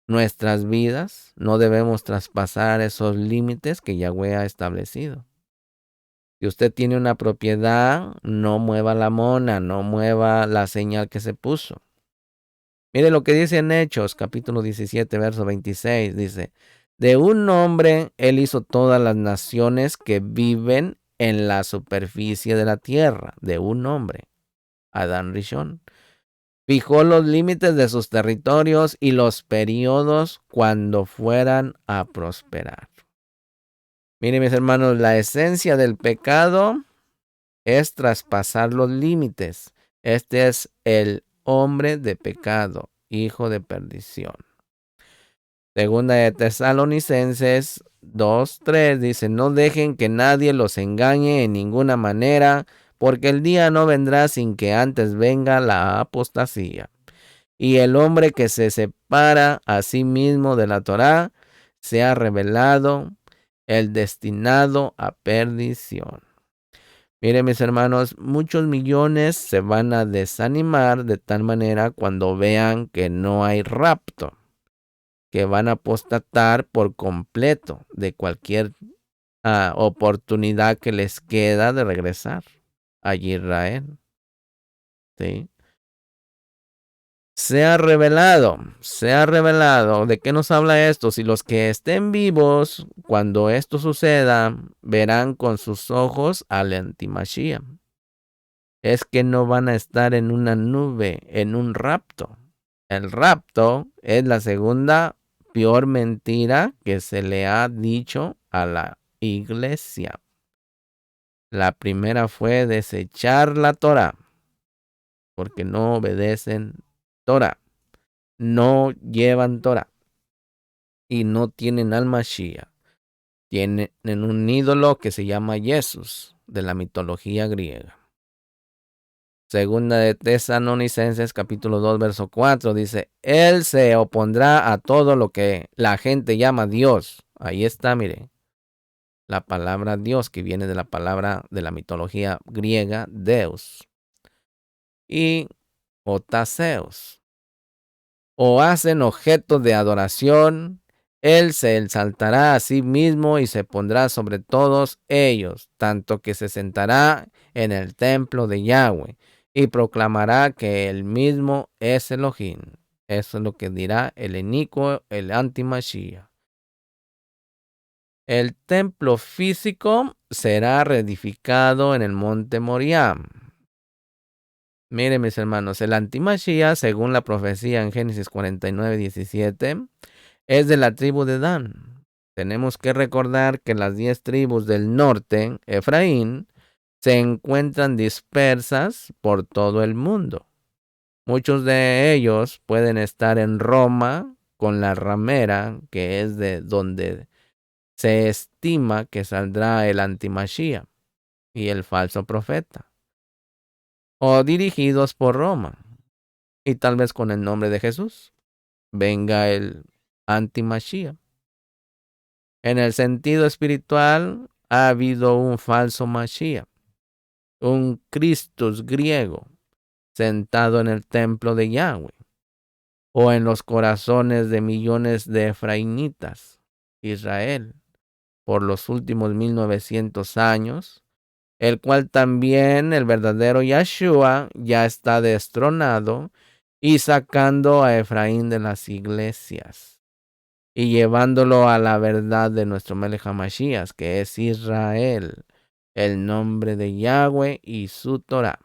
nuestras vidas. No debemos traspasar esos límites que Yahweh ha establecido. Si usted tiene una propiedad, no mueva la mona, no mueva la señal que se puso. Mire lo que dice en Hechos, capítulo 17, verso 26. Dice, de un hombre él hizo todas las naciones que viven en la superficie de la tierra. De un hombre, Adán Rishon. Fijó los límites de sus territorios y los periodos cuando fueran a prosperar. Miren, mis hermanos, la esencia del pecado es traspasar los límites. Este es el hombre de pecado, hijo de perdición. Segunda de Tesalonicenses 2:3 dice, no dejen que nadie los engañe en ninguna manera, porque el día no vendrá sin que antes venga la apostasía. Y el hombre que se separa a sí mismo de la Torá se ha revelado, el destinado a perdición. Miren, mis hermanos, muchos millones se van a desanimar de tal manera cuando vean que no hay rapto, que van a apostatar por completo de cualquier oportunidad que les queda de regresar a Israel. ¿Sí? Se ha revelado. ¿De qué nos habla esto? Si los que estén vivos, cuando esto suceda, verán con sus ojos al antimashia. Es que no van a estar en una nube, en un rapto. El rapto es la segunda peor mentira que se le ha dicho a la iglesia. La primera fue desechar la Torah, porque no obedecen Torah, no llevan Torah y no tienen al Mashiach. Tienen un ídolo que se llama Jesús, de la mitología griega. Segunda de Tesalonicenses, capítulo 2, verso 4, dice, Él se opondrá a todo lo que la gente llama Dios. Ahí está, mire, la palabra Dios, que viene de la palabra de la mitología griega, Deus. Y Otaseos. O hacen objeto de adoración, Él se exaltará a sí mismo y se pondrá sobre todos ellos, tanto que se sentará en el templo de Yahweh y proclamará que Él mismo es Elohim. Eso es lo que dirá el inicuo, el anti-Mashiach. El templo físico será reedificado en el monte Moriah. Miren, mis hermanos, el anti-Mashiach, según la profecía en Génesis 49:17, es de la tribu de Dan. Tenemos que recordar que las 10 tribus del norte, Efraín, se encuentran dispersas por todo el mundo. Muchos de ellos pueden estar en Roma con la ramera, que es de donde se estima que saldrá el anti-Mashiach y el falso profeta, o dirigidos por Roma, y tal vez con el nombre de Jesús venga el anti-Mashiach. En el sentido espiritual, ha habido un falso Mashiach, un Christus griego, sentado en el templo de Yahweh, o en los corazones de millones de efraínitas, Israel, por los últimos 1900 años, el cual también el verdadero Yahshua ya está destronado y sacando a Efraín de las iglesias y llevándolo a la verdad de nuestro Melech HaMashiach, que es Israel, el nombre de Yahweh y su Torah.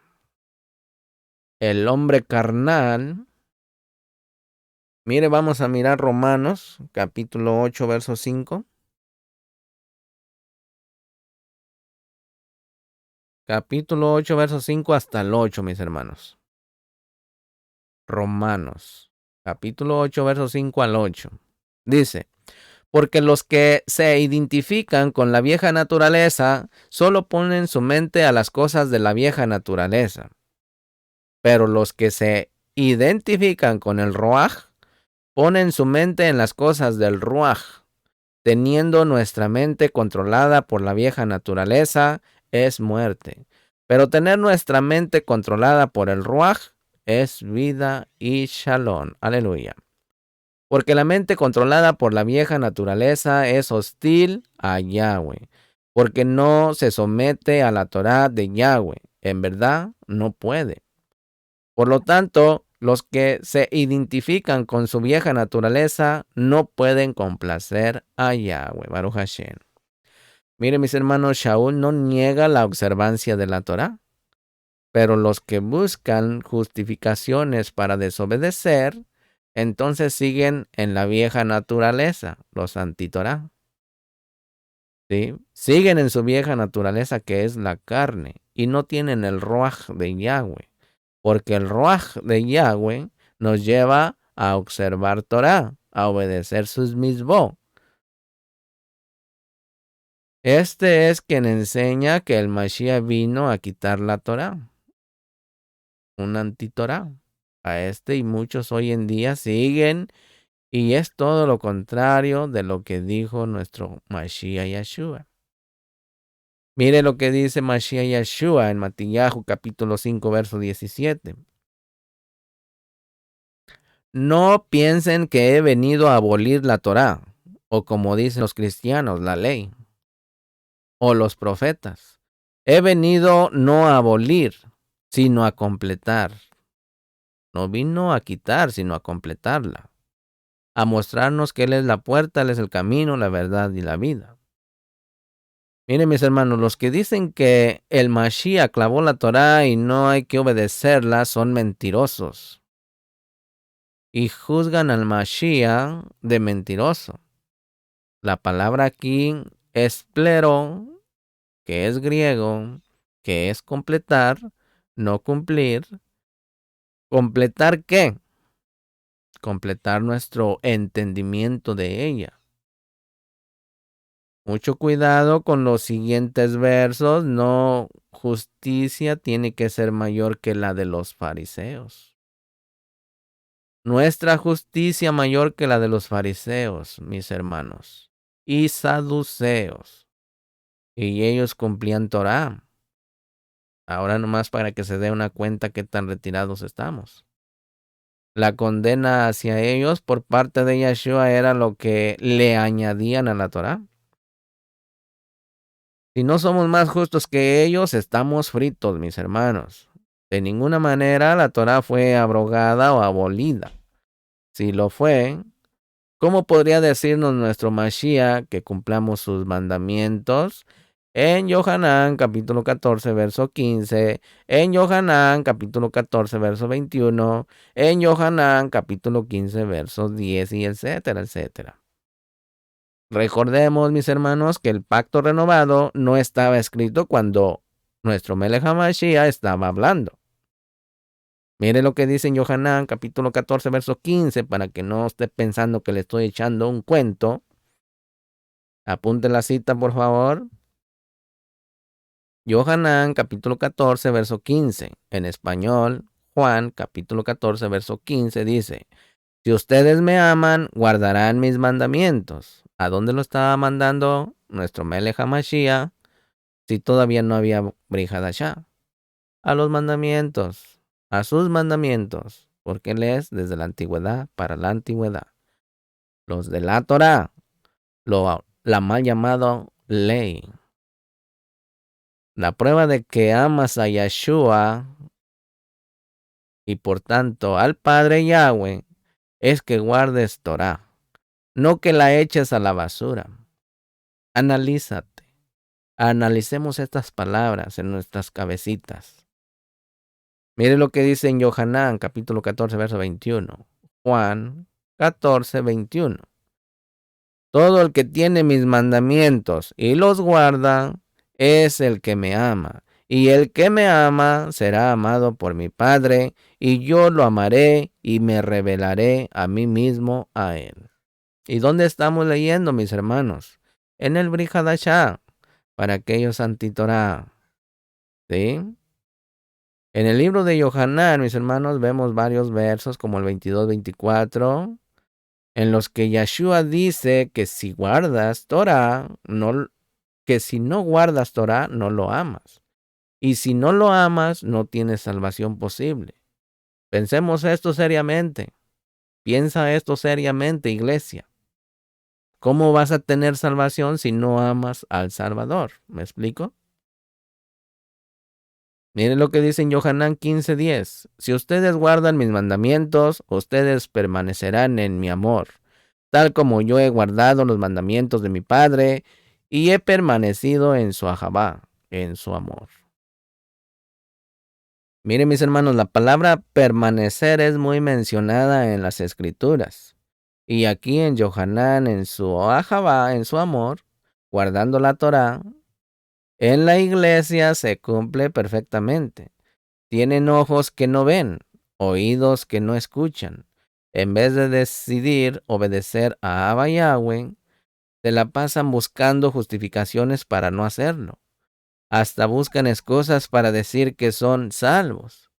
El hombre carnal. Mire, vamos a mirar Romanos, capítulo 8, verso 5. Capítulo 8, verso 5 hasta el 8, mis hermanos. Romanos, capítulo 8, verso 5 al 8. Dice, porque los que se identifican con la vieja naturaleza solo ponen su mente a las cosas de la vieja naturaleza. Pero los que se identifican con el Ruaj ponen su mente en las cosas del Ruaj. Teniendo nuestra mente controlada por la vieja naturaleza es muerte. Pero tener nuestra mente controlada por el Ruaj es vida y shalom. Aleluya. Porque la mente controlada por la vieja naturaleza es hostil a Yahweh, porque no se somete a la Torah de Yahweh. En verdad, no puede. Por lo tanto, los que se identifican con su vieja naturaleza no pueden complacer a Yahweh. Baruch Hashem. Miren, mis hermanos, Shaul no niega la observancia de la Torah, pero los que buscan justificaciones para desobedecer, entonces siguen en la vieja naturaleza, los antitorá. ¿Sí? Siguen en su vieja naturaleza, que es la carne, y no tienen el Ruaj de Yahweh, porque el Ruaj de Yahweh nos lleva a observar Torah, a obedecer sus misbó. Este es quien enseña que el Mashiach vino a quitar la Torah, un antitorá. A este y muchos hoy en día siguen, y es todo lo contrario de lo que dijo nuestro Mashiach Yeshua. Mire lo que dice Mashiach Yeshua en Matillahu capítulo 5 verso 17. No piensen que he venido a abolir la Torá, o como dicen los cristianos, la ley, o los profetas. He venido no a abolir, sino a completar. No vino a quitar, sino a completarla. A mostrarnos que Él es la puerta, Él es el camino, la verdad y la vida. Miren, mis hermanos, los que dicen que el Mashiach clavó la Torá y no hay que obedecerla son mentirosos. Y juzgan al Mashiach de mentiroso. La palabra aquí es plero, que es griego, que es completar, no cumplir. ¿Completar qué? Completar nuestro entendimiento de ella. Mucho cuidado con los siguientes versos. No, justicia tiene que ser mayor que la de los fariseos. Nuestra justicia mayor que la de los fariseos, mis hermanos, y saduceos. Y ellos cumplían Torah. Ahora nomás para que se dé una cuenta qué tan retirados estamos. La condena hacia ellos por parte de Yeshua era lo que le añadían a la Torah. Si no somos más justos que ellos, estamos fritos, mis hermanos. De ninguna manera la Torah fue abrogada o abolida. Si lo fue, ¿cómo podría decirnos nuestro Mashiach que cumplamos sus mandamientos? En Yohanan capítulo 14, verso 15, en Yohanan capítulo 14, verso 21, en Yohanan capítulo 15, verso 10 y etcétera, etcétera. Recordemos, mis hermanos, que el pacto renovado no estaba escrito cuando nuestro Melech HaMashiach estaba hablando. Mire lo que dice en Yohanan capítulo 14, verso 15, para que no esté pensando que le estoy echando un cuento. Apunte la cita, por favor. Yohanan capítulo 14, verso 15. En español, Juan capítulo 14, verso 15 dice: si ustedes me aman, guardarán mis mandamientos. ¿A dónde lo estaba mandando nuestro Melech HaMashiach? Si todavía no había Brit Hadashah. A los mandamientos, a sus mandamientos, porque él es desde la antigüedad para la antigüedad. Los de la Torah, la mal llamada ley. La prueba de que amas a Yeshua y por tanto al Padre Yahweh es que guardes Torah, no que la eches a la basura. Analízate. Analicemos estas palabras en nuestras cabecitas. Mire lo que dice en Yohanan, capítulo 14, verso 21. Juan 14, 21. Todo el que tiene mis mandamientos y los guarda es el que me ama. Y el que me ama será amado por mi Padre, y yo lo amaré y me revelaré a mí mismo a él. ¿Y dónde estamos leyendo, mis hermanos? En el Brit Hadashah, para aquellos antitorá. ¿Sí? En el libro de Yohanan, mis hermanos, vemos varios versos como el 22-24, en los que Yeshua dice que si guardas Torah, que si no guardas Torah, no lo amas. Y si no lo amas, no tienes salvación posible. Pensemos esto seriamente. Piensa esto seriamente, iglesia. ¿Cómo vas a tener salvación si no amas al Salvador? ¿Me explico? Miren lo que dice en Yohanan 15:10. Si ustedes guardan mis mandamientos, ustedes permanecerán en mi amor, tal como yo he guardado los mandamientos de mi Padre y he permanecido en su ahabá, en su amor. Miren, mis hermanos, la palabra permanecer es muy mencionada en las Escrituras. Y aquí en Yohanan, en su ahabá, en su amor, guardando la Torá, en la iglesia se cumple perfectamente. Tienen ojos que no ven, oídos que no escuchan. En vez de decidir obedecer a Abba Yahweh, se la pasan buscando justificaciones para no hacerlo. Hasta buscan excusas para decir que son salvos.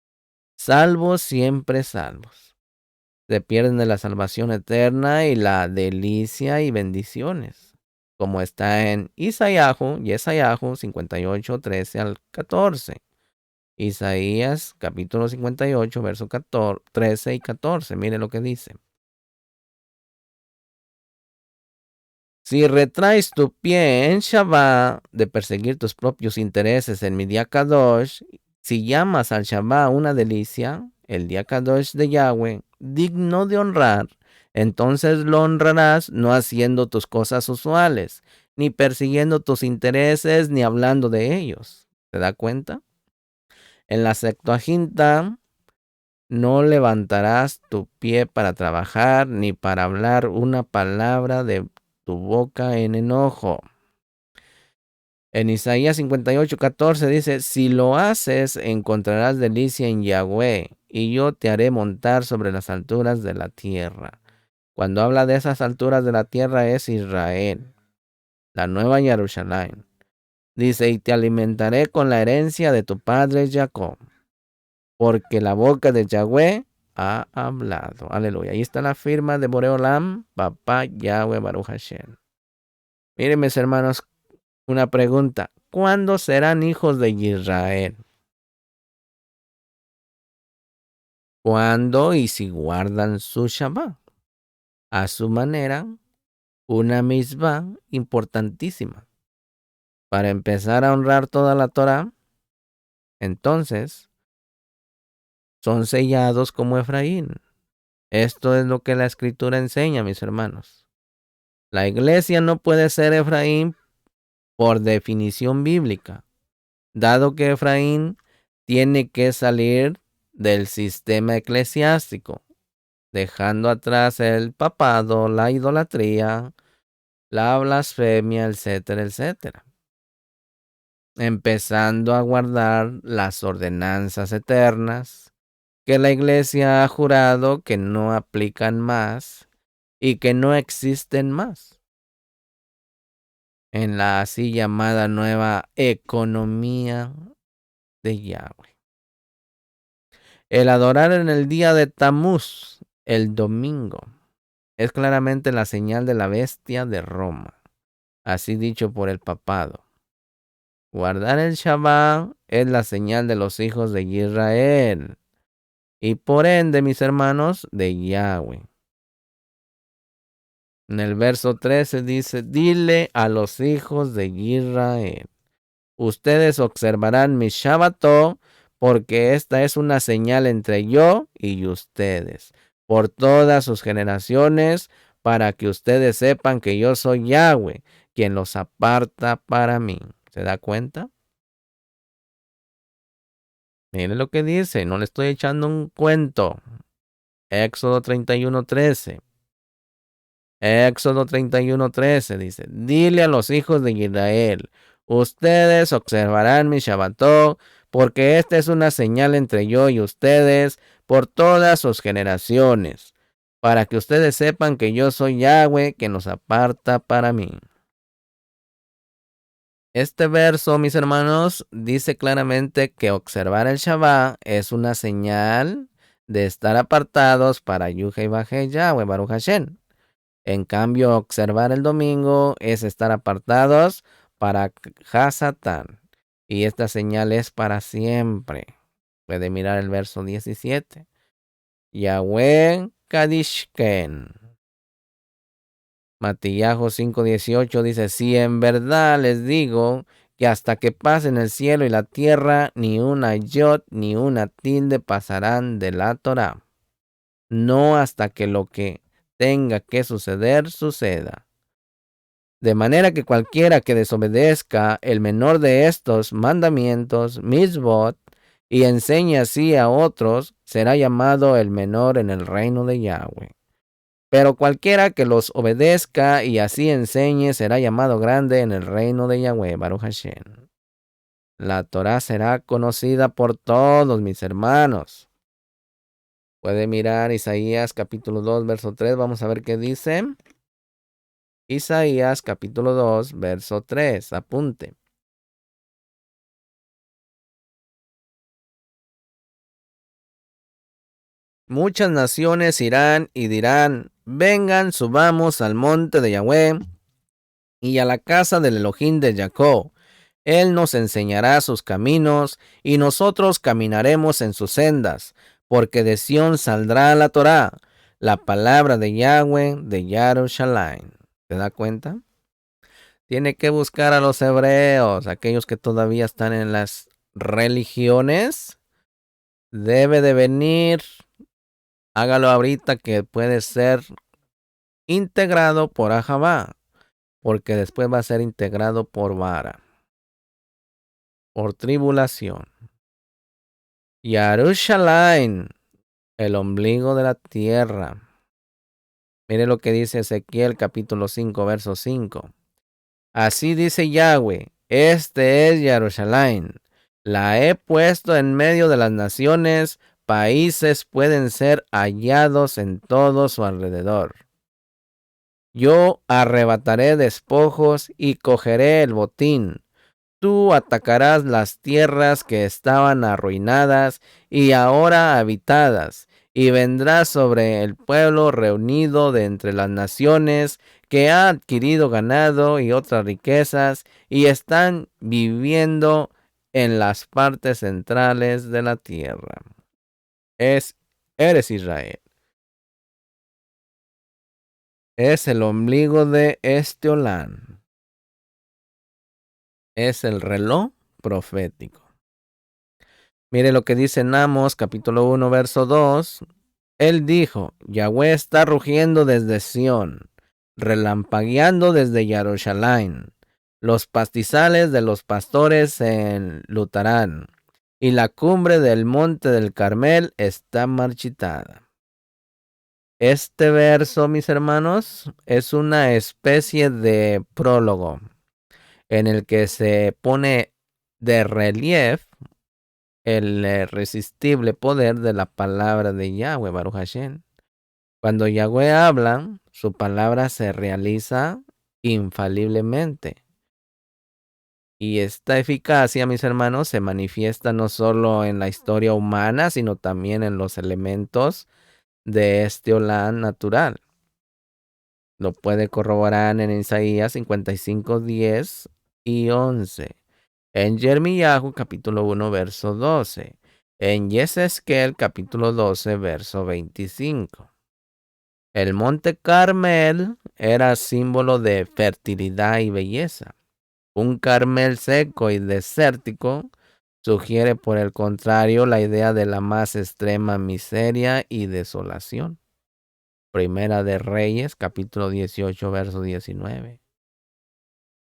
Salvos, siempre salvos. Se pierden de la salvación eterna y la delicia y bendiciones, como está en Isaíahu 58, 13 al 14. Isaías capítulo 58, versos 13 y 14. Mire lo que dice. Si retraes tu pie en Shabbat de perseguir tus propios intereses en mi día Kadosh, si llamas al Shabbat una delicia, el día Kadosh de Yahweh, digno de honrar, entonces lo honrarás no haciendo tus cosas usuales, ni persiguiendo tus intereses, ni hablando de ellos. ¿Se da cuenta? En la Septuaginta, no levantarás tu pie para trabajar, ni para hablar una palabra de tu boca en enojo. En Isaías 58:14 dice, si lo haces, encontrarás delicia en Yahweh, y yo te haré montar sobre las alturas de la tierra. Cuando habla de esas alturas de la tierra es Israel, la nueva Jerusalén. Dice, y te alimentaré con la herencia de tu padre Jacob, porque la boca de Yahweh ha hablado. Aleluya. Ahí está la firma de Boreolam, papá Yahweh Baruch Hashem. Miren, mis hermanos, una pregunta. ¿Cuándo serán hijos de Israel? ¿Cuándo y si guardan su Shabbat? A su manera, una misma importantísima. Para empezar a honrar toda la Torah, entonces son sellados como Efraín. Esto es lo que la Escritura enseña, mis hermanos. La iglesia no puede ser Efraín por definición bíblica, dado que Efraín tiene que salir del sistema eclesiástico, dejando atrás el papado, la idolatría, la blasfemia, etcétera, etcétera. Empezando a guardar las ordenanzas eternas que la iglesia ha jurado que no aplican más y que no existen más en la así llamada nueva economía de Yahweh. El adorar en el día de Tamuz, el domingo, es claramente la señal de la bestia de Roma, así dicho por el papado. Guardar el Shabbat es la señal de los hijos de Israel y por ende, mis hermanos, de Yahweh. En el verso 13 dice, dile a los hijos de Israel, ustedes observarán mi Shabbató, porque esta es una señal entre yo y ustedes, por todas sus generaciones, para que ustedes sepan que yo soy Yahweh, quien los aparta para mí. ¿Se da cuenta? Mire lo que dice, no le estoy echando un cuento. Éxodo 31:13. Éxodo 31:13 dice, dile a los hijos de Israel, ustedes observarán mi Shabbató, porque esta es una señal entre yo y ustedes por todas sus generaciones, para que ustedes sepan que yo soy Yahweh, que nos aparta para mí. Este verso, mis hermanos, dice claramente que observar el Shabbat es una señal de estar apartados para Yuhei Bajei Yahweh Baruch Hashem. En cambio, observar el domingo es estar apartados para Hasatán. Y esta señal es para siempre. Puede mirar el verso 17. Yahweh Kadishken. Matillahu 5:18 dice, si en verdad les digo que hasta que pasen el cielo y la tierra, ni una yod ni una tilde pasarán de la Torah. No hasta que lo que tenga que suceder, suceda. De manera que cualquiera que desobedezca el menor de estos mandamientos, misbot, y enseñe así a otros, será llamado el menor en el reino de Yahweh. Pero cualquiera que los obedezca y así enseñe, será llamado grande en el reino de Yahweh, Baruch Hashem. La Torah será conocida por todos mis hermanos. Puede mirar Isaías capítulo 2, verso 3. Vamos a ver qué dice. Isaías capítulo 2, verso 3. Apunte. Muchas naciones irán y dirán, vengan, subamos al monte de Yahweh y a la casa del Elohim de Jacob. Él nos enseñará sus caminos y nosotros caminaremos en sus sendas, porque de Sión saldrá la Torá, la palabra de Yahweh de Jerusalén. ¿Se da cuenta? Tiene que buscar a los hebreos, aquellos que todavía están en las religiones. Debe de venir. Hágalo ahorita que puede ser integrado por Ahabá, porque después va a ser integrado por vara, por tribulación. Jerusalén, el ombligo de la tierra. Mire lo que dice Ezequiel capítulo 5, verso 5. Así dice Yahweh, Este es Jerusalén. La he puesto en medio de las naciones, países pueden ser hallados en todo su alrededor. Yo arrebataré despojos y cogeré el botín. Tú atacarás las tierras que estaban arruinadas y ahora habitadas, y vendrás sobre el pueblo reunido de entre las naciones que ha adquirido ganado y otras riquezas, y están viviendo en las partes centrales de la tierra. Eres Israel. Es el ombligo de Esteolán. Es el reloj profético. Mire lo que dice en Amos, capítulo 1, verso 2. Él dijo, Yahweh está rugiendo desde Sión, relampagueando desde Jerusalén. Los pastizales de los pastores se enlutarán, y la cumbre del monte del Carmel está marchitada. Este verso, mis hermanos, es una especie de prólogo en el que se pone de relieve el irresistible poder de la palabra de Yahweh, Baruch Hashem. Cuando Yahweh habla, su palabra se realiza infaliblemente. Y esta eficacia, mis hermanos, se manifiesta no solo en la historia humana, sino también en los elementos de este Olán natural. Lo puede corroborar en Isaías 55, 10 y 11. En Jeremías capítulo 1, verso 12. En Yesesquel capítulo 12, verso 25. El monte Carmel era símbolo de fertilidad y belleza. Un Carmel seco y desértico sugiere, por el contrario, la idea de la más extrema miseria y desolación. Primera de Reyes, capítulo 18, verso 19.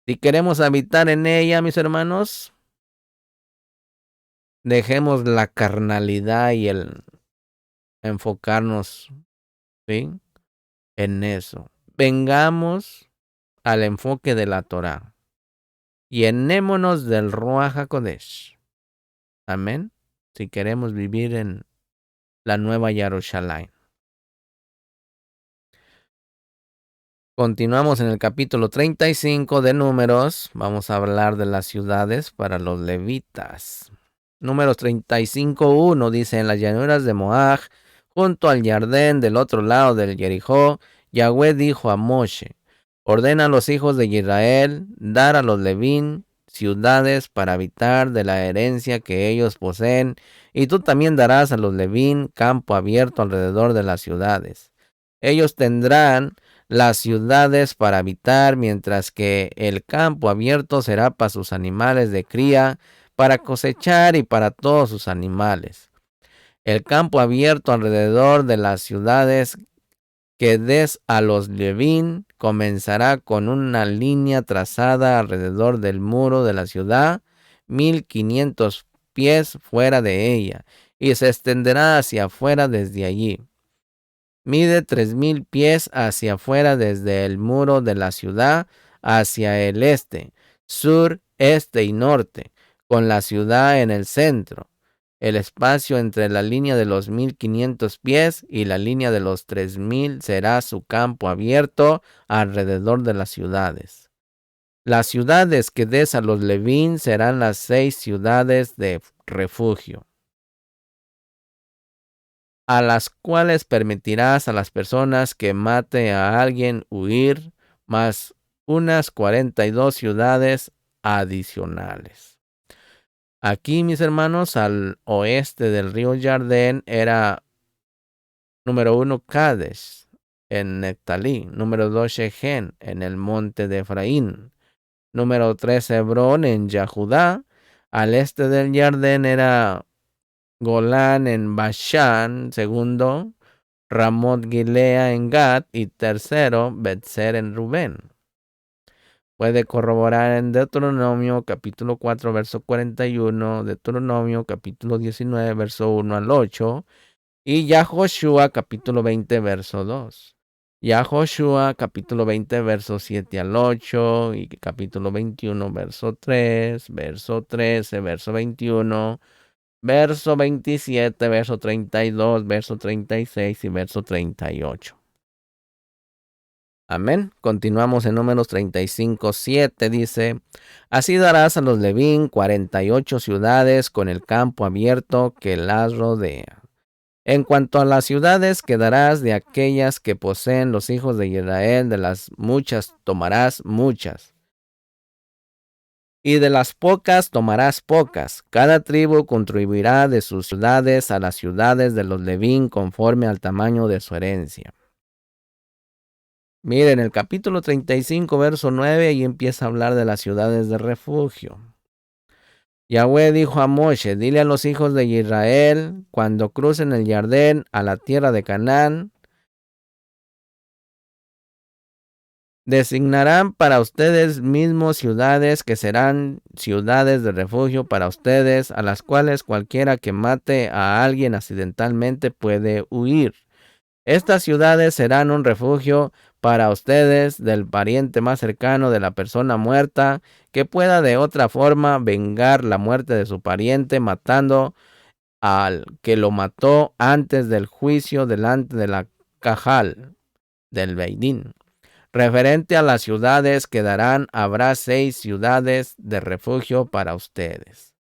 Si queremos habitar en ella, mis hermanos, dejemos la carnalidad y el enfocarnos, ¿sí?, en eso. Vengamos al enfoque de la Torá. Llenémonos del Ruach HaKodesh. Amén. Si queremos vivir en la nueva Jerusalén. Continuamos en el capítulo 35 de Números. Vamos a hablar de las ciudades para los levitas. Números 35:1 dice: en las llanuras de Moab, junto al Jardín del otro lado del Jericó, Yahweh dijo a Moshe: ordena a los hijos de Israel dar a los levín ciudades para habitar de la herencia que ellos poseen, y tú también darás a los levín campo abierto alrededor de las ciudades. Ellos tendrán las ciudades para habitar, mientras que el campo abierto será para sus animales de cría, para cosechar y para todos sus animales. El campo abierto alrededor de las ciudades que des a los levín comenzará con una línea trazada alrededor del muro de la ciudad, 1500 pies fuera de ella, y se extenderá hacia afuera desde allí. Mide 3000 pies hacia afuera desde el muro de la ciudad hacia el este, sur, este y norte, con la ciudad en el centro. El espacio entre la línea de los 1500 pies y la línea de los 3000 será su campo abierto alrededor de las ciudades. Las ciudades que des a los levín serán las 6 ciudades de refugio, a las cuales permitirás a las personas que mate a alguien huir, más unas 42 ciudades adicionales. Aquí, mis hermanos, al oeste del río Jardín era número 1 Kadesh en Neftalí, número 2 Shechem en el monte de Efraín, número 3 Hebrón en Yahudá. Al este del Jardín era Golán en Bashán, segundo Ramot Gilea en Gad y tercero Betzer en Rubén. Puede corroborar en Deuteronomio capítulo 4 verso 41, Deuteronomio capítulo 19 verso 1 al 8 y Yahoshua capítulo 20 verso 2. Ya Joshua, capítulo 20, versos 7 al 8, y capítulo 21, verso 3, verso 13, verso 21, verso 27, verso 32, verso 36 y verso 38. Amén. Continuamos en Números 35, 7. Dice: Así darás a los Levín 48 ciudades con el campo abierto que las rodea. En cuanto a las ciudades, quedarás de aquellas que poseen los hijos de Israel, de las muchas tomarás muchas, y de las pocas tomarás pocas. Cada tribu contribuirá de sus ciudades a las ciudades de los Levín conforme al tamaño de su herencia. Miren, el capítulo 35, verso 9, ahí empieza a hablar de las ciudades de refugio. Yahweh dijo a Moshe: dile a los hijos de Israel, cuando crucen el Jordán a la tierra de Canaán, designarán para ustedes mismos ciudades que serán ciudades de refugio para ustedes, a las cuales cualquiera que mate a alguien accidentalmente puede huir. Estas ciudades serán un refugio para ustedes del pariente más cercano de la persona muerta, que pueda de otra forma vengar la muerte de su pariente matando al que lo mató antes del juicio delante de la Cajal del Beidín. Referente a las ciudades que darán, habrá 6 ciudades de refugio para ustedes.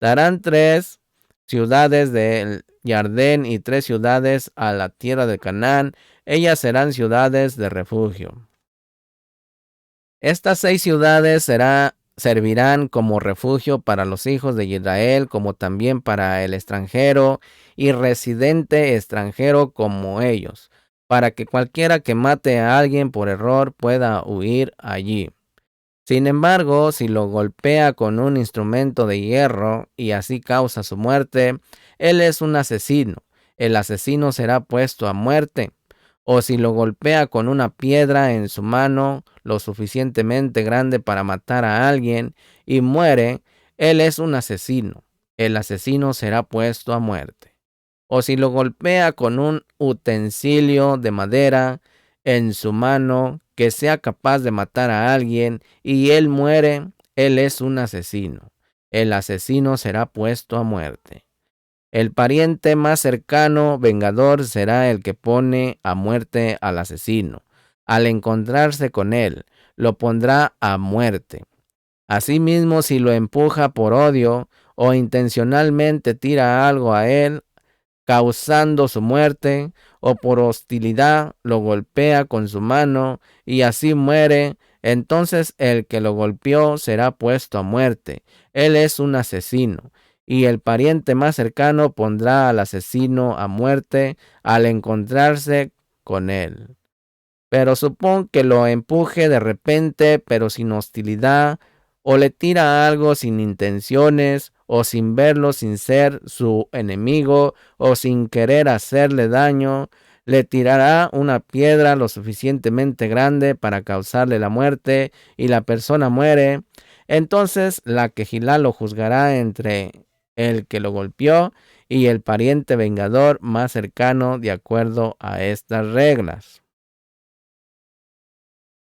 Darán 3 ciudades del Jardín y 3 ciudades a la tierra de Canaán. Ellas serán ciudades de refugio. Estas 6 ciudades servirán como refugio para los hijos de Israel, como también para el extranjero y residente extranjero como ellos, para que cualquiera que mate a alguien por error pueda huir allí. Sin embargo, si lo golpea con un instrumento de hierro y así causa su muerte, él es un asesino. El asesino será puesto a muerte. O si lo golpea con una piedra en su mano lo suficientemente grande para matar a alguien y muere, él es un asesino. El asesino será puesto a muerte. O si lo golpea con un utensilio de madera en su mano que sea capaz de matar a alguien y él muere, él es un asesino. El asesino será puesto a muerte. El pariente más cercano, vengador, será el que pone a muerte al asesino. Al encontrarse con él, lo pondrá a muerte. Asimismo, si lo empuja por odio o intencionalmente tira algo a él, causando su muerte, o por hostilidad lo golpea con su mano y así muere, entonces el que lo golpeó será puesto a muerte. Él es un asesino, y el pariente más cercano pondrá al asesino a muerte al encontrarse con él. Pero supón que lo empuje de repente, pero sin hostilidad, o le tira algo sin intenciones, o sin verlo, sin ser su enemigo, o sin querer hacerle daño, le tirará una piedra lo suficientemente grande para causarle la muerte, y la persona muere. Entonces la quejilá lo juzgará entre el que lo golpeó y el pariente vengador más cercano de acuerdo a estas reglas.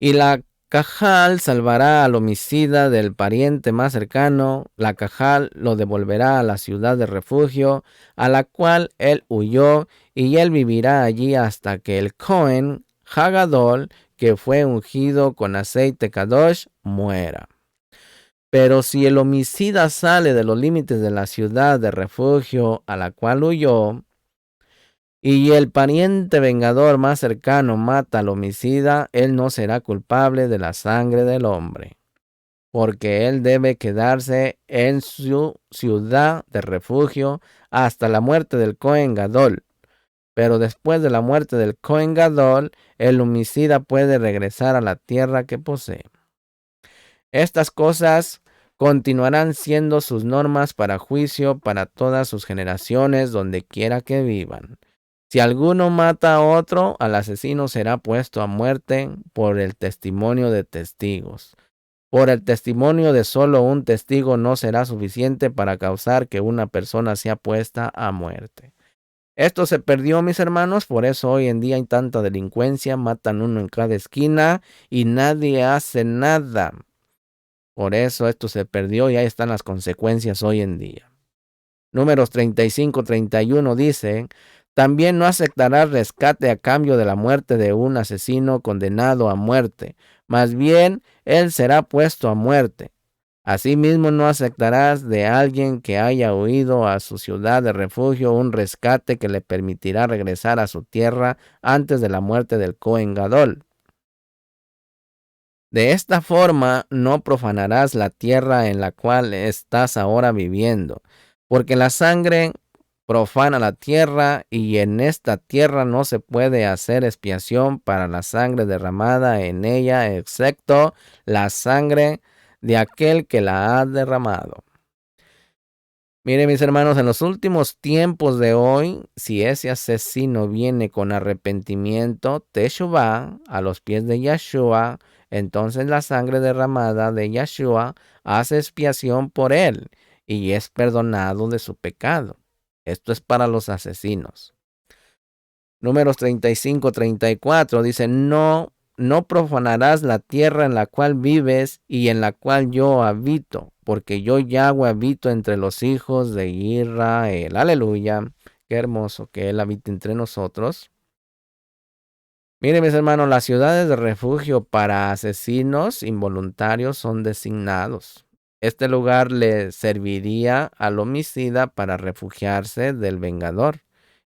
Y la cajal salvará al homicida del pariente más cercano. La cajal lo devolverá a la ciudad de refugio a la cual él huyó, y él vivirá allí hasta que el Cohen Hagadol, que fue ungido con aceite Kadosh, muera. Pero si el homicida sale de los límites de la ciudad de refugio a la cual huyó, y el pariente vengador más cercano mata al homicida, él no será culpable de la sangre del hombre, porque él debe quedarse en su ciudad de refugio hasta la muerte del Cohen Gadol. Pero después de la muerte del Cohen Gadol, el homicida puede regresar a la tierra que posee. Estas cosas continuarán siendo sus normas para juicio para todas sus generaciones, donde quiera que vivan. Si alguno mata a otro, al asesino será puesto a muerte por el testimonio de testigos. Por el testimonio de solo un testigo no será suficiente para causar que una persona sea puesta a muerte. Esto se perdió, mis hermanos, por eso hoy en día hay tanta delincuencia, matan uno en cada esquina y nadie hace nada. Por eso esto se perdió y ahí están las consecuencias hoy en día. Números 35-31 dice, también no aceptarás rescate a cambio de la muerte de un asesino condenado a muerte. Más bien, él será puesto a muerte. Asimismo, no aceptarás de alguien que haya huido a su ciudad de refugio un rescate que le permitirá regresar a su tierra antes de la muerte del Cohen Gadol. De esta forma no profanarás la tierra en la cual estás ahora viviendo, porque la sangre profana la tierra y en esta tierra no se puede hacer expiación para la sangre derramada en ella, excepto la sangre de aquel que la ha derramado. Miren, mis hermanos, en los últimos tiempos de hoy, si ese asesino viene con arrepentimiento, Teshuvah, a los pies de Yeshua, entonces la sangre derramada de Yeshua hace expiación por él y es perdonado de su pecado. Esto es para los asesinos. Números 35-34 dice, no profanarás la tierra en la cual vives y en la cual yo habito, porque yo Yahweh habito entre los hijos de Israel. Aleluya. Qué hermoso que Él habite entre nosotros. Miren, mis hermanos, las ciudades de refugio para asesinos involuntarios son designados. Este lugar le serviría al homicida para refugiarse del vengador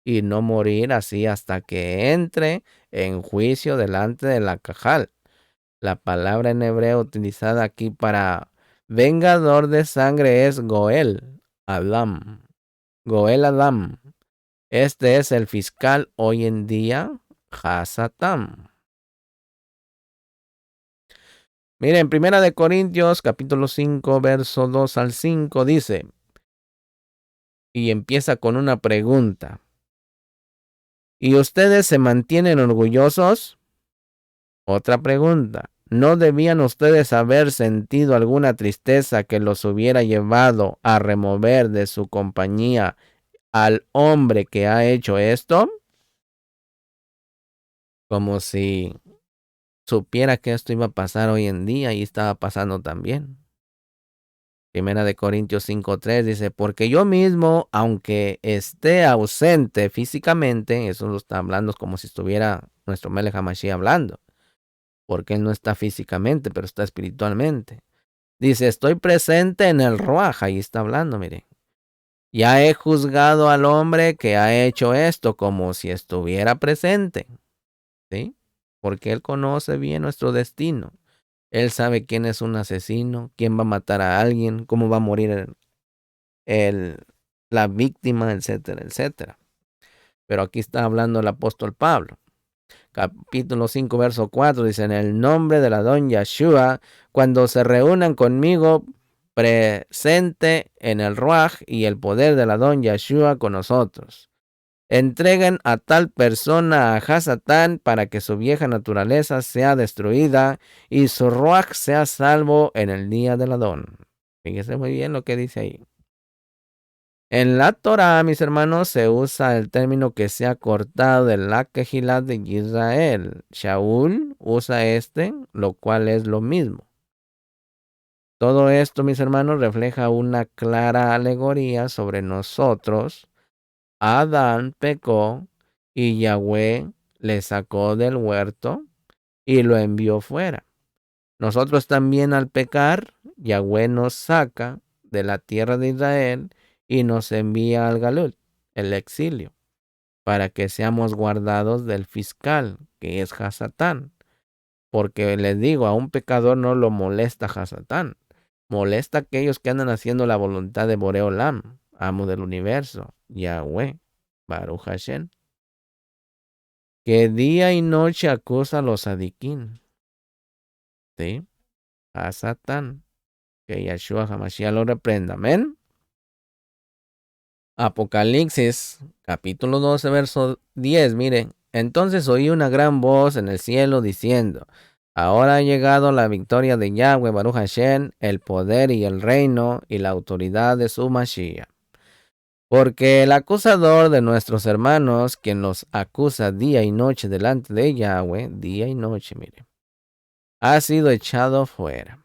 y no morir así hasta que entre en juicio delante de la cajal. La palabra en hebreo utilizada aquí para vengador de sangre es Goel Adam. Goel Adam. Este es el fiscal hoy en día, Hasatam. Miren, Primera de Corintios, capítulo 5, verso 2 al 5, dice, y empieza con una pregunta. ¿Y ustedes se mantienen orgullosos? Otra pregunta. ¿No debían ustedes haber sentido alguna tristeza que los hubiera llevado a remover de su compañía al hombre que ha hecho esto? Como si supiera que esto iba a pasar hoy en día y estaba pasando también. Primera de Corintios 5:3 dice, porque yo mismo, aunque esté ausente físicamente, eso lo está hablando como si estuviera nuestro Melech HaMashiach hablando, porque él no está físicamente, pero está espiritualmente. Dice, estoy presente en el Ruach, ahí está hablando, mire. Ya he juzgado al hombre que ha hecho esto como si estuviera presente, ¿sí? Porque él conoce bien nuestro destino. Él sabe quién es un asesino, quién va a matar a alguien, cómo va a morir la víctima, etcétera, etcétera. Pero aquí está hablando el apóstol Pablo. Capítulo 5, verso 4 dice, en el nombre de la don Yeshua, cuando se reúnan conmigo, presente en el Ruach y el poder de la don Yeshua con nosotros. Entreguen a tal persona a Hasatán para que su vieja naturaleza sea destruida y su Ruach sea salvo en el día del Adón. Fíjese muy bien lo que dice ahí. En la Torah, mis hermanos, se usa el término que se ha cortado de la Kehilá de Israel. Shaul usa lo cual es lo mismo. Todo esto, mis hermanos, refleja una clara alegoría sobre nosotros. Adán pecó y Yahweh le sacó del huerto y lo envió fuera. Nosotros también al pecar, Yahweh nos saca de la tierra de Israel y nos envía al Galut, el exilio, para que seamos guardados del fiscal, que es Hasatán. Porque les digo, a un pecador no lo molesta Hasatán, molesta a aquellos que andan haciendo la voluntad de Boreolam, amo del universo, Yahweh, Baruch Hashem, que día y noche acusa a los adiquín, ¿sí? Hasatán, que Yeshua HaMashiach lo reprenda, amén. Apocalipsis, capítulo 12, verso 10, miren. Entonces oí una gran voz en el cielo diciendo, ahora ha llegado la victoria de Yahweh Baruch Hashem, el poder y el reino y la autoridad de su Mashiach. Porque el acusador de nuestros hermanos, quien los acusa día y noche delante de Yahweh, día y noche, mire, ha sido echado fuera.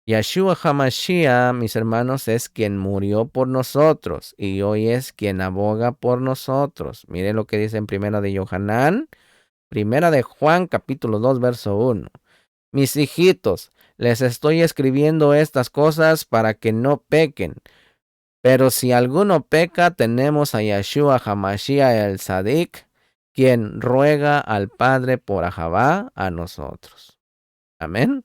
Yeshua HaMashiach, mis hermanos, es quien murió por nosotros y hoy es quien aboga por nosotros. Mire lo que dice en Primera de Yohanan, Primera de Juan, capítulo 2, verso 1. Mis hijitos, les estoy escribiendo estas cosas para que no pequen. Pero si alguno peca, tenemos a Yeshua HaMashiach el Sadik, quien ruega al Padre por Ahabá a nosotros. Amén.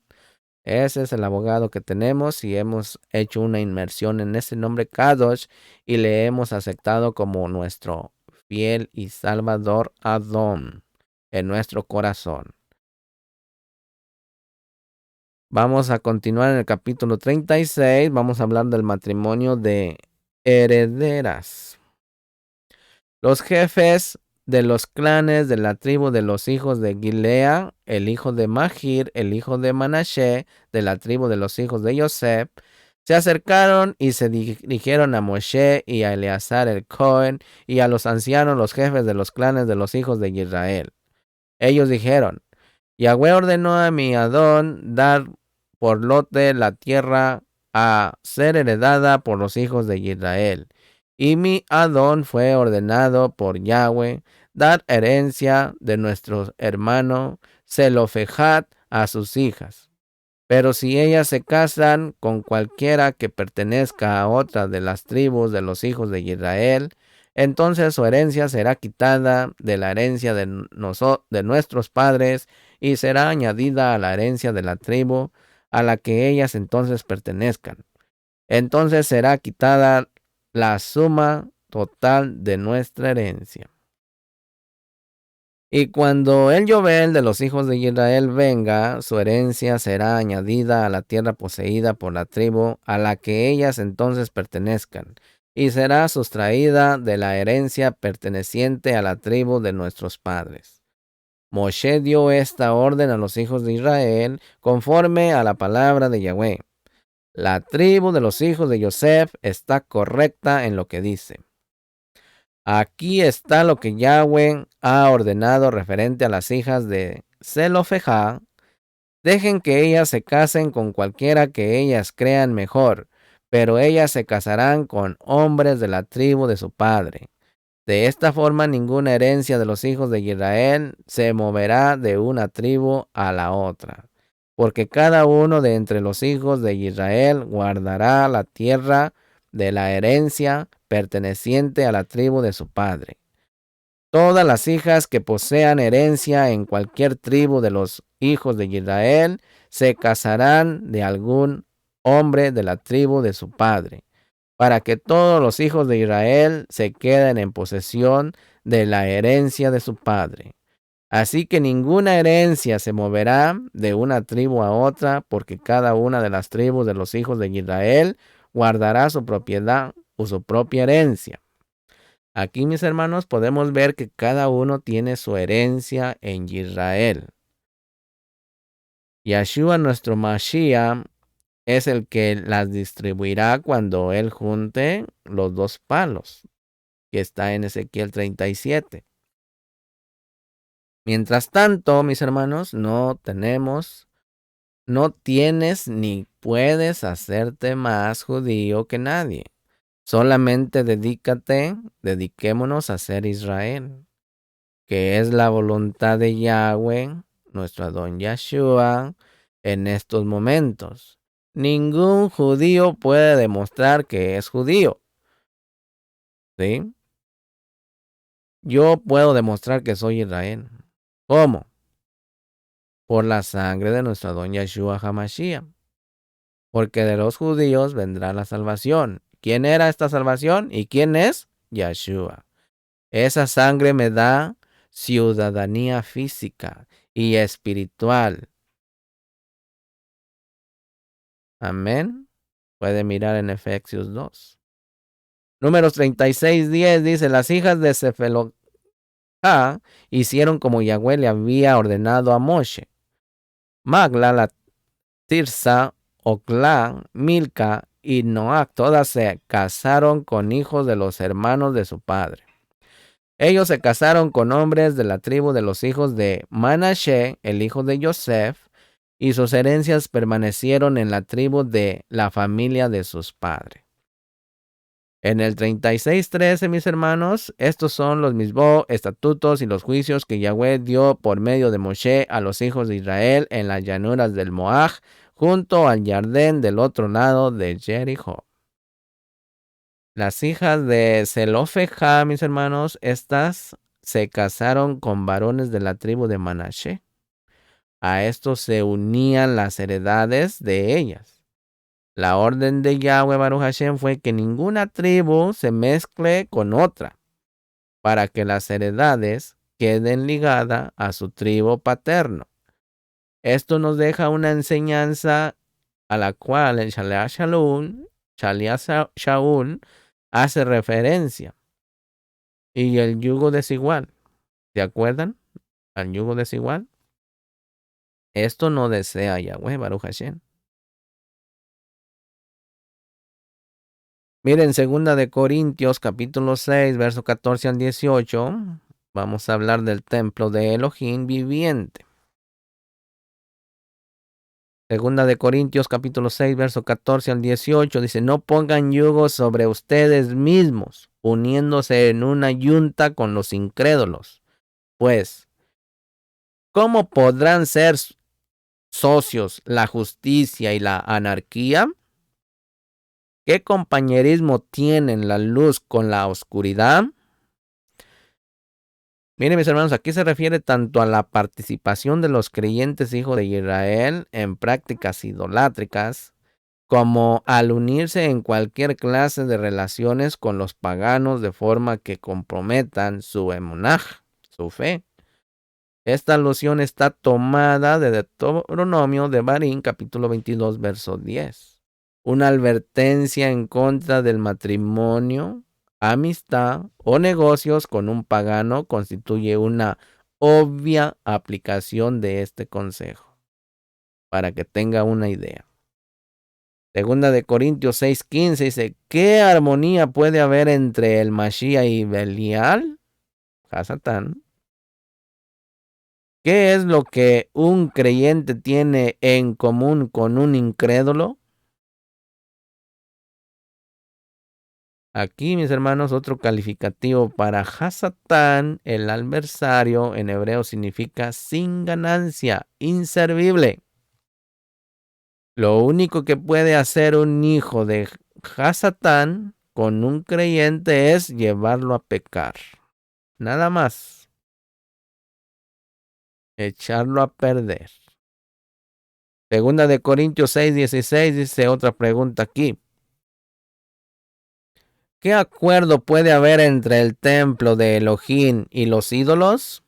Ese es el abogado que tenemos y hemos hecho una inmersión en ese nombre Kadosh y le hemos aceptado como nuestro fiel y salvador Adón en nuestro corazón. Vamos a continuar en el capítulo 36. Vamos a hablar del matrimonio de herederas. Los jefes de los clanes de la tribu de los hijos de Gilea, el hijo de Mahir, el hijo de Manashe, de la tribu de los hijos de Yosef, se acercaron y se dirigieron a Moshe y a Eleazar el Cohen y a los ancianos, los jefes de los clanes de los hijos de Israel. Ellos dijeron: Yahweh ordenó a mi Adón dar por lote la tierra a ser heredada por los hijos de Israel. Y mi Adón fue ordenado por Yahweh dar herencia de nuestro hermano Zelofejad a sus hijas. Pero si ellas se casan con cualquiera que pertenezca a otra de las tribus de los hijos de Israel, entonces su herencia será quitada de la herencia de nuestros padres y será añadida a la herencia de la tribu a la que ellas entonces pertenezcan. Entonces será quitada la suma total de nuestra herencia. Y cuando el Yobel de los hijos de Israel venga, su herencia será añadida a la tierra poseída por la tribu a la que ellas entonces pertenezcan, y será sustraída de la herencia perteneciente a la tribu de nuestros padres. Moshe dio esta orden a los hijos de Israel conforme a la palabra de Yahweh. La tribu de los hijos de Yosef está correcta en lo que dice. Aquí está lo que Yahweh ha ordenado referente a las hijas de Zelofejá. Dejen que ellas se casen con cualquiera que ellas crean mejor, pero ellas se casarán con hombres de la tribu de su padre. De esta forma, ninguna herencia de los hijos de Israel se moverá de una tribu a la otra, porque cada uno de entre los hijos de Israel guardará la tierra de la herencia perteneciente a la tribu de su padre. Todas las hijas que posean herencia en cualquier tribu de los hijos de Israel se casarán de algún hombre de la tribu de su padre, para que todos los hijos de Israel se queden en posesión de la herencia de su padre. Así que ninguna herencia se moverá de una tribu a otra, porque cada una de las tribus de los hijos de Israel guardará su propiedad o su propia herencia. Aquí, mis hermanos, podemos ver que cada uno tiene su herencia en Israel. Yeshua, nuestro Mashiach, es el que las distribuirá cuando él junte los dos palos, que está en Ezequiel 37. Mientras tanto, mis hermanos, no tienes ni puedes hacerte más judío que nadie. Solamente dediquémonos a ser Israel, que es la voluntad de Yahweh, nuestro Adón Yeshua, en estos momentos. Ningún judío puede demostrar que es judío. ¿Sí? Yo puedo demostrar que soy Israel. ¿Cómo? Por la sangre de nuestro Adón Yeshua HaMashiach. Porque de los judíos vendrá la salvación. ¿Quién era esta salvación? ¿Y quién es? Yeshua. Esa sangre me da ciudadanía física y espiritual. Amén. Puede mirar en Efesios 2. Números 36:10 dice: las hijas de Sefelojá hicieron como Yahweh le había ordenado a Moshe. Magla, la Tirsa, Oclá, Milca y Noach, todas se casaron con hijos de los hermanos de su padre. Ellos se casaron con hombres de la tribu de los hijos de Manashe, el hijo de Yosef, y sus herencias permanecieron en la tribu de la familia de sus padres. En el 36:13, mis hermanos, estos son los mismos estatutos y los juicios que Yahweh dio por medio de Moshe a los hijos de Israel en las llanuras del Moab, junto al Jardín del otro lado de Jericó. Las hijas de Zelofejá, mis hermanos, estas se casaron con varones de la tribu de Manashe. A estos se unían las heredades de ellas. La orden de Yahweh Baruch Hashem fue que ninguna tribu se mezcle con otra, para que las heredades queden ligadas a su tribu paterno. Esto nos deja una enseñanza a la cual el Shaliach Shaul hace referencia. Y el yugo desigual, ¿se acuerdan? Al yugo desigual. Esto no desea Yahweh Baruch Hashem. Miren, 2 de Corintios, capítulo 6, verso 14 al 18. Vamos a hablar del templo de Elohim viviente. 2 de Corintios, capítulo 6, verso 14 al 18. Dice, no pongan yugo sobre ustedes mismos, uniéndose en una yunta con los incrédulos. Pues, ¿cómo podrán ser socios la justicia y la anarquía? ¿Qué compañerismo tienen la luz con la oscuridad? Miren, mis hermanos, aquí se refiere tanto a la participación de los creyentes hijos de Israel en prácticas idolátricas, como al unirse en cualquier clase de relaciones con los paganos de forma que comprometan su emunaj, su fe. Esta alusión está tomada de Deuteronomio de Barín, capítulo 22, verso 10. Una advertencia en contra del matrimonio, amistad o negocios con un pagano constituye una obvia aplicación de este consejo, para que tenga una idea. 2 de Corintios 6:15 dice, ¿qué armonía puede haber entre el Mashiach y Belial? Hasatán. ¿Qué es lo que un creyente tiene en común con un incrédulo? Aquí, mis hermanos, otro calificativo para Hasatán, el adversario, en hebreo significa sin ganancia, inservible. Lo único que puede hacer un hijo de Hasatán con un creyente es llevarlo a pecar. Nada más. Echarlo a perder. 2 de Corintios 6:16 dice otra pregunta aquí. ¿Qué acuerdo puede haber entre el templo de Elohim y los ídolos?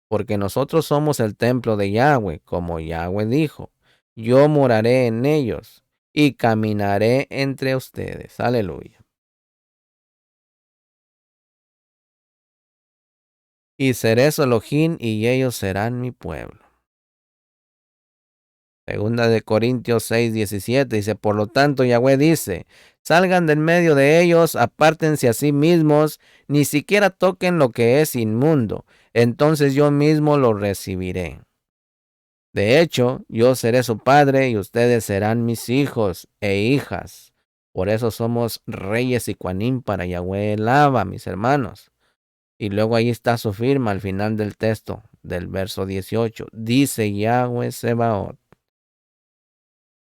Porque nosotros somos el templo de Yahweh, como Yahweh dijo, yo moraré en ellos y caminaré entre ustedes. Aleluya. Y seré su Elohim y ellos serán mi pueblo. 2 de Corintios 6:17 dice, por lo tanto Yahweh dice, salgan del medio de ellos, apártense a sí mismos, ni siquiera toquen lo que es inmundo, entonces yo mismo los recibiré. De hecho, yo seré su padre y ustedes serán mis hijos e hijas. Por eso somos reyes y cuanim para Yahweh Lava, mis hermanos. Y luego ahí está su firma al final del texto, del verso 18. Dice Yahweh Sebaot.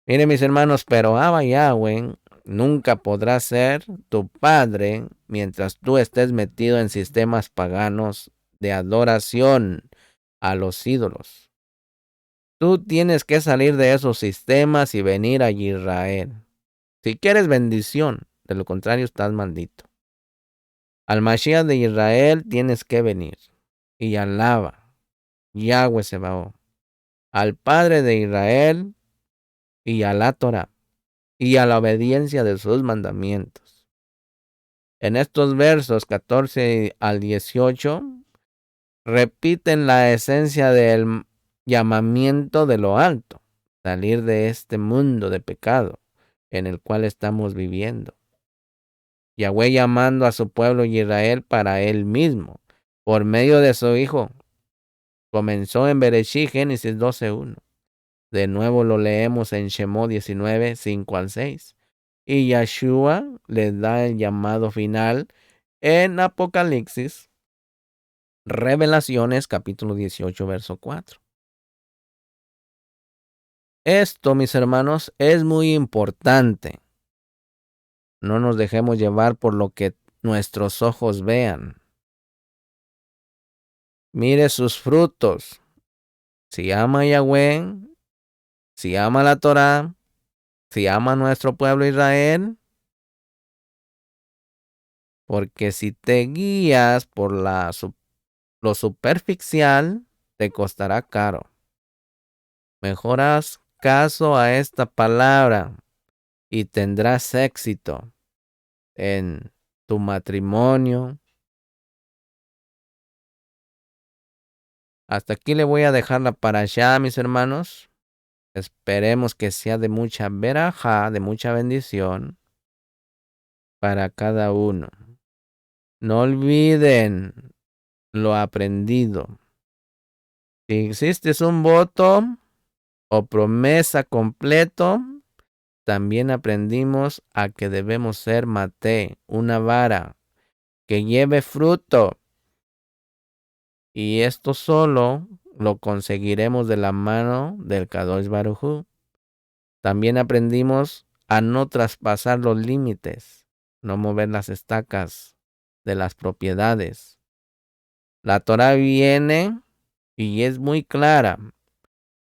Miren, mis hermanos, pero Abba Yahweh nunca podrá ser tu padre mientras tú estés metido en sistemas paganos de adoración a los ídolos. Tú tienes que salir de esos sistemas y venir a Israel. Si quieres bendición, de lo contrario estás maldito. Al Mashiach de Israel tienes que venir y alaba Yahweh Sebaot, al Padre de Israel y a la Torah y a la obediencia de sus mandamientos. En estos versos 14 al 18 repiten la esencia del llamamiento de lo alto, salir de este mundo de pecado en el cual estamos viviendo. Yahweh llamando a su pueblo Israel para él mismo, por medio de su Hijo. Comenzó en Bereshit, Génesis 12:1. De nuevo lo leemos en Shemot 19:5-6. Y Yahshua le da el llamado final en Apocalipsis, Revelaciones, capítulo 18, verso 4. Esto, mis hermanos, es muy importante. No nos dejemos llevar por lo que nuestros ojos vean. Mire sus frutos. Si ama a Yahweh, si ama la Torah, si ama a nuestro pueblo Israel, porque si te guías por lo superficial, te costará caro. Mejor haz caso a esta palabra y tendrás éxito en tu matrimonio. Hasta aquí le voy a dejar la parashá, mis hermanos. Esperemos que sea de mucha verajá, de mucha bendición para cada uno. No olviden lo aprendido. Si existe un voto o promesa completo, también aprendimos a que debemos ser maté, una vara que lleve fruto. Y esto solo lo conseguiremos de la mano del Kadosh Baruj Hu. También aprendimos a no traspasar los límites, no mover las estacas de las propiedades. La Torah viene y es muy clara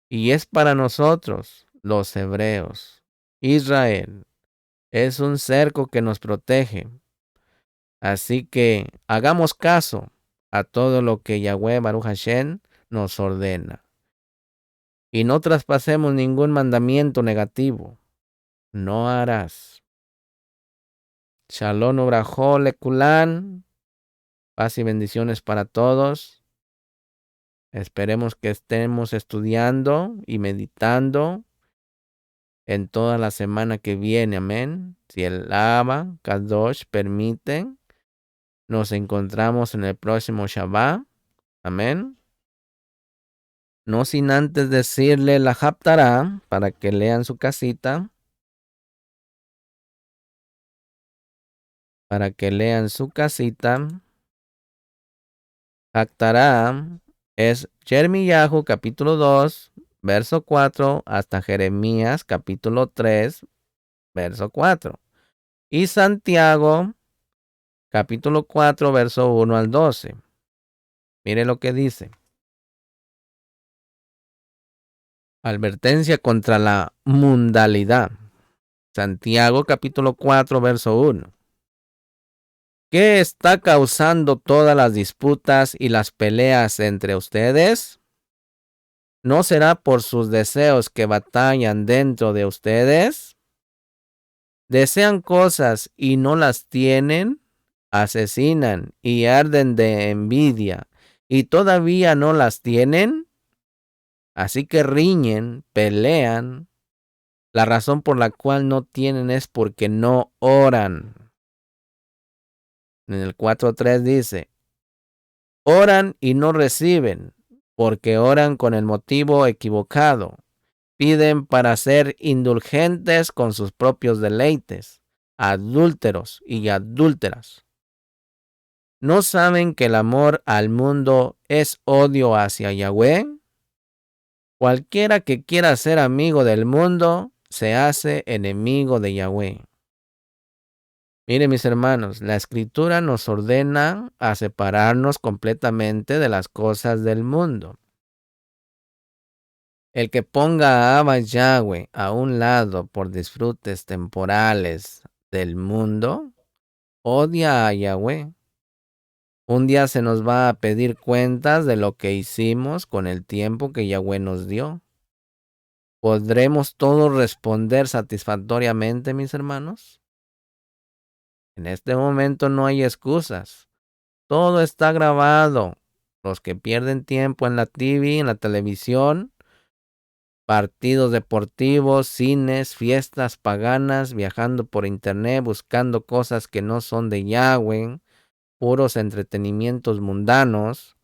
y es para nosotros, los hebreos. Israel es un cerco que nos protege. Así que hagamos caso a todo lo que Yahweh Baruch Hashem nos ordena. Y no traspasemos ningún mandamiento negativo. No harás. Shalom ubrajó lekulan. Paz y bendiciones para todos. Esperemos que estemos estudiando y meditando en toda la semana que viene. Amén. Si el Abba Kadosh permite, nos encontramos en el próximo Shabbat. Amén. No sin antes decirle la Haftará para que lean su casita. Para que lean su casita. Haftará es Jeremiyahu capítulo 2, verso 4 hasta Jeremías capítulo 3, verso 4. Y Santiago capítulo 4, verso 1 al 12. Mire lo que dice. Advertencia contra la mundalidad. Santiago capítulo 4, verso 1. ¿Qué está causando todas las disputas y las peleas entre ustedes? ¿No será por sus deseos que batallan dentro de ustedes? ¿Desean cosas y no las tienen? ¿Asesinan y arden de envidia y todavía no las tienen? Así que riñen, pelean. La razón por la cual no tienen es porque no oran. En el 4.3 dice, oran y no reciben, porque oran con el motivo equivocado. Piden para ser indulgentes con sus propios deleites, adúlteros y adúlteras. ¿No saben que el amor al mundo es odio hacia Yahweh? Cualquiera que quiera ser amigo del mundo se hace enemigo de Yahweh. Miren, mis hermanos, la Escritura nos ordena a separarnos completamente de las cosas del mundo. El que ponga a Abba Yahweh a un lado por disfrutes temporales del mundo, odia a Yahweh. Un día se nos va a pedir cuentas de lo que hicimos con el tiempo que Yahweh nos dio. ¿Podremos todos responder satisfactoriamente, mis hermanos? En este momento no hay excusas. Todo está grabado. Los que pierden tiempo en la TV, en la televisión, partidos deportivos, cines, fiestas paganas, viajando por internet, buscando cosas que no son de Yahweh, puros entretenimientos mundanos.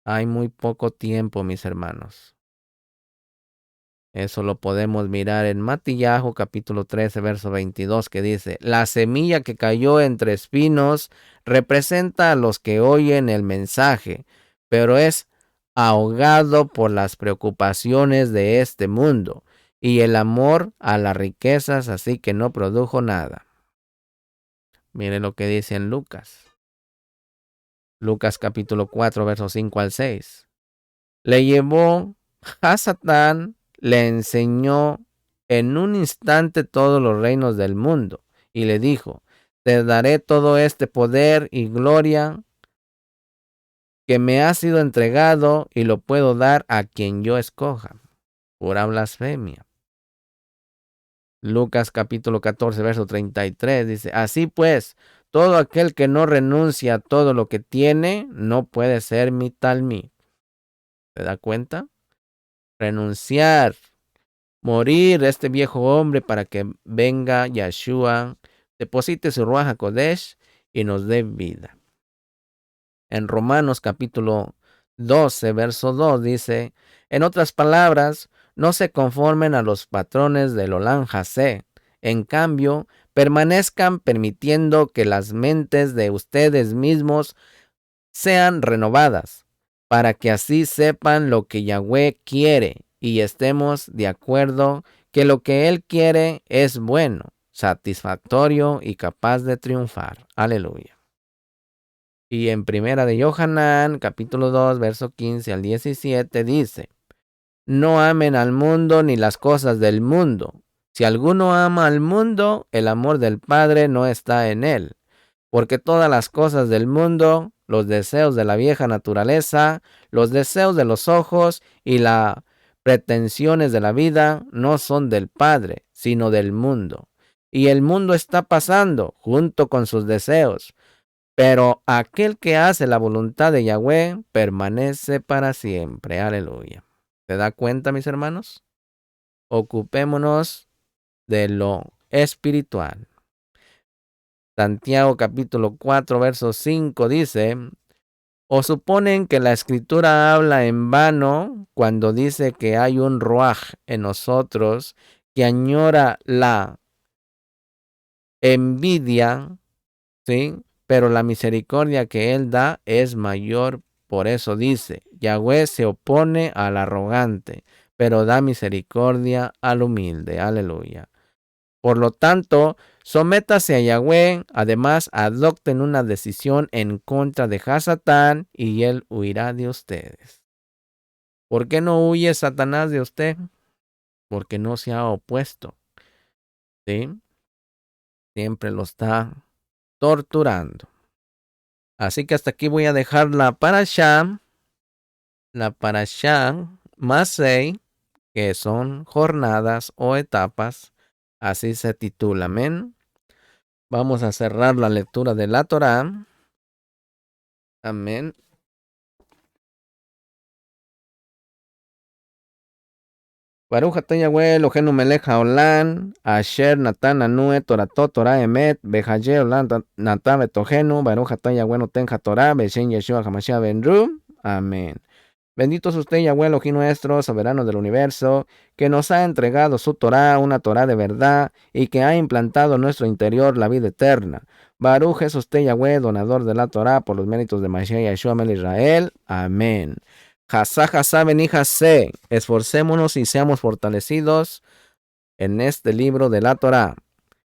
Hay muy poco tiempo, mis hermanos. Eso lo podemos mirar en Matillahu capítulo 13, verso 22, que dice, la semilla que cayó entre espinos representa a los que oyen el mensaje, pero es ahogado por las preocupaciones de este mundo y el amor a las riquezas, así que no produjo nada. Mire lo que dice en Lucas. Lucas capítulo 4, verso 5 al 6. Le llevó a Satán, le enseñó en un instante todos los reinos del mundo y le dijo, te daré todo este poder y gloria que me ha sido entregado y lo puedo dar a quien yo escoja. Pura blasfemia. Lucas capítulo 14, verso 33 dice, así pues, todo aquel que no renuncia a todo lo que tiene, no puede ser mi talmid. ¿Se da cuenta? Renunciar, morir este viejo hombre para que venga Yeshua, deposite su Ruach HaKodesh y nos dé vida. En Romanos capítulo 12, verso 2 dice, en otras palabras, no se conformen a los patrones del Olam Hasé. En cambio, permanezcan permitiendo que las mentes de ustedes mismos sean renovadas, para que así sepan lo que Yahweh quiere y estemos de acuerdo que lo que Él quiere es bueno, satisfactorio y capaz de triunfar. Aleluya. Y en Primera de Yohanan, capítulo 2, verso 15 al 17, dice, no amen al mundo ni las cosas del mundo. Si alguno ama al mundo, el amor del Padre no está en él. Porque todas las cosas del mundo, los deseos de la vieja naturaleza, los deseos de los ojos y las pretensiones de la vida no son del Padre, sino del mundo. Y el mundo está pasando junto con sus deseos. Pero aquel que hace la voluntad de Yahweh permanece para siempre. Aleluya. ¿Se da cuenta, mis hermanos? Ocupémonos de lo espiritual. Santiago capítulo 4, verso 5 dice, ¿o suponen que la escritura habla en vano cuando dice que hay un ruaj en nosotros que añora la envidia, ¿sí? Pero la misericordia que Él da es mayor? Por eso dice, Yahweh se opone al arrogante, pero da misericordia al humilde. Aleluya. Por lo tanto, sométase a Yahweh, además adopten una decisión en contra de Hasatán y él huirá de ustedes. ¿Por qué no huye Satanás de usted? Porque no se ha opuesto. ¿Sí? Siempre lo está torturando. Así que hasta aquí voy a dejar la parashá Masei, que son jornadas o etapas. Así se titula, amén. Vamos a cerrar la lectura de la Torá. Amén. Baruch atah Yahweh Eloheinu melech haolam, asher natan lanue toratot Torah emet, behaye olam natan betohenu, Baruch atah Yahweh noten haTorah, beshem Yeshua HaMashiach ben Ru. Amén. Bendito es usted, Yahweh Elohim nuestro, soberano del universo, que nos ha entregado su Torah, una Torah de verdad, y que ha implantado en nuestro interior la vida eterna. Baruch es usted, Yahweh, donador de la Torah, por los méritos de Mashiach Yeshua Melech Israel. Amén. Hasá, benijase, esforcémonos y seamos fortalecidos en este libro de la Torá,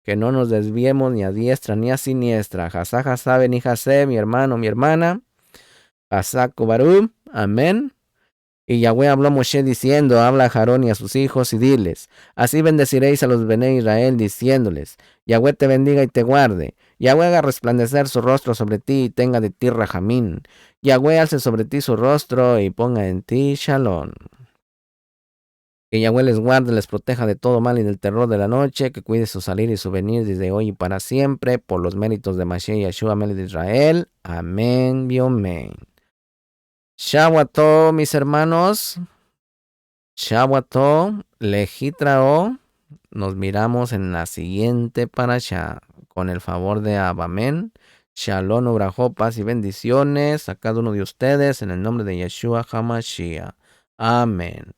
que no nos desviemos ni a diestra ni a siniestra. Hasá, benijase, mi hermano, mi hermana. Hasá, Kubarum, amén. Y Yahweh habló a Moshe diciendo, habla a Aarón y a sus hijos y diles, así bendeciréis a los Bené Israel diciéndoles, Yahweh te bendiga y te guarde. Yahweh haga resplandecer su rostro sobre ti y tenga de ti rajamín. Yahweh alce sobre ti su rostro y ponga en ti shalom. Que Yahweh les guarde, les proteja de todo mal y del terror de la noche, que cuide su salir y su venir desde hoy y para siempre, por los méritos de Mashiach Yeshua Melech de Israel. Amén y amén. Shabbat, mis hermanos. Shawato, Legitrao. Nos miramos en la siguiente parasha. Con el favor de Abamen. Shalom, Ubrajó, paz y bendiciones a cada uno de ustedes en el nombre de Yeshua HaMashiach. Amén.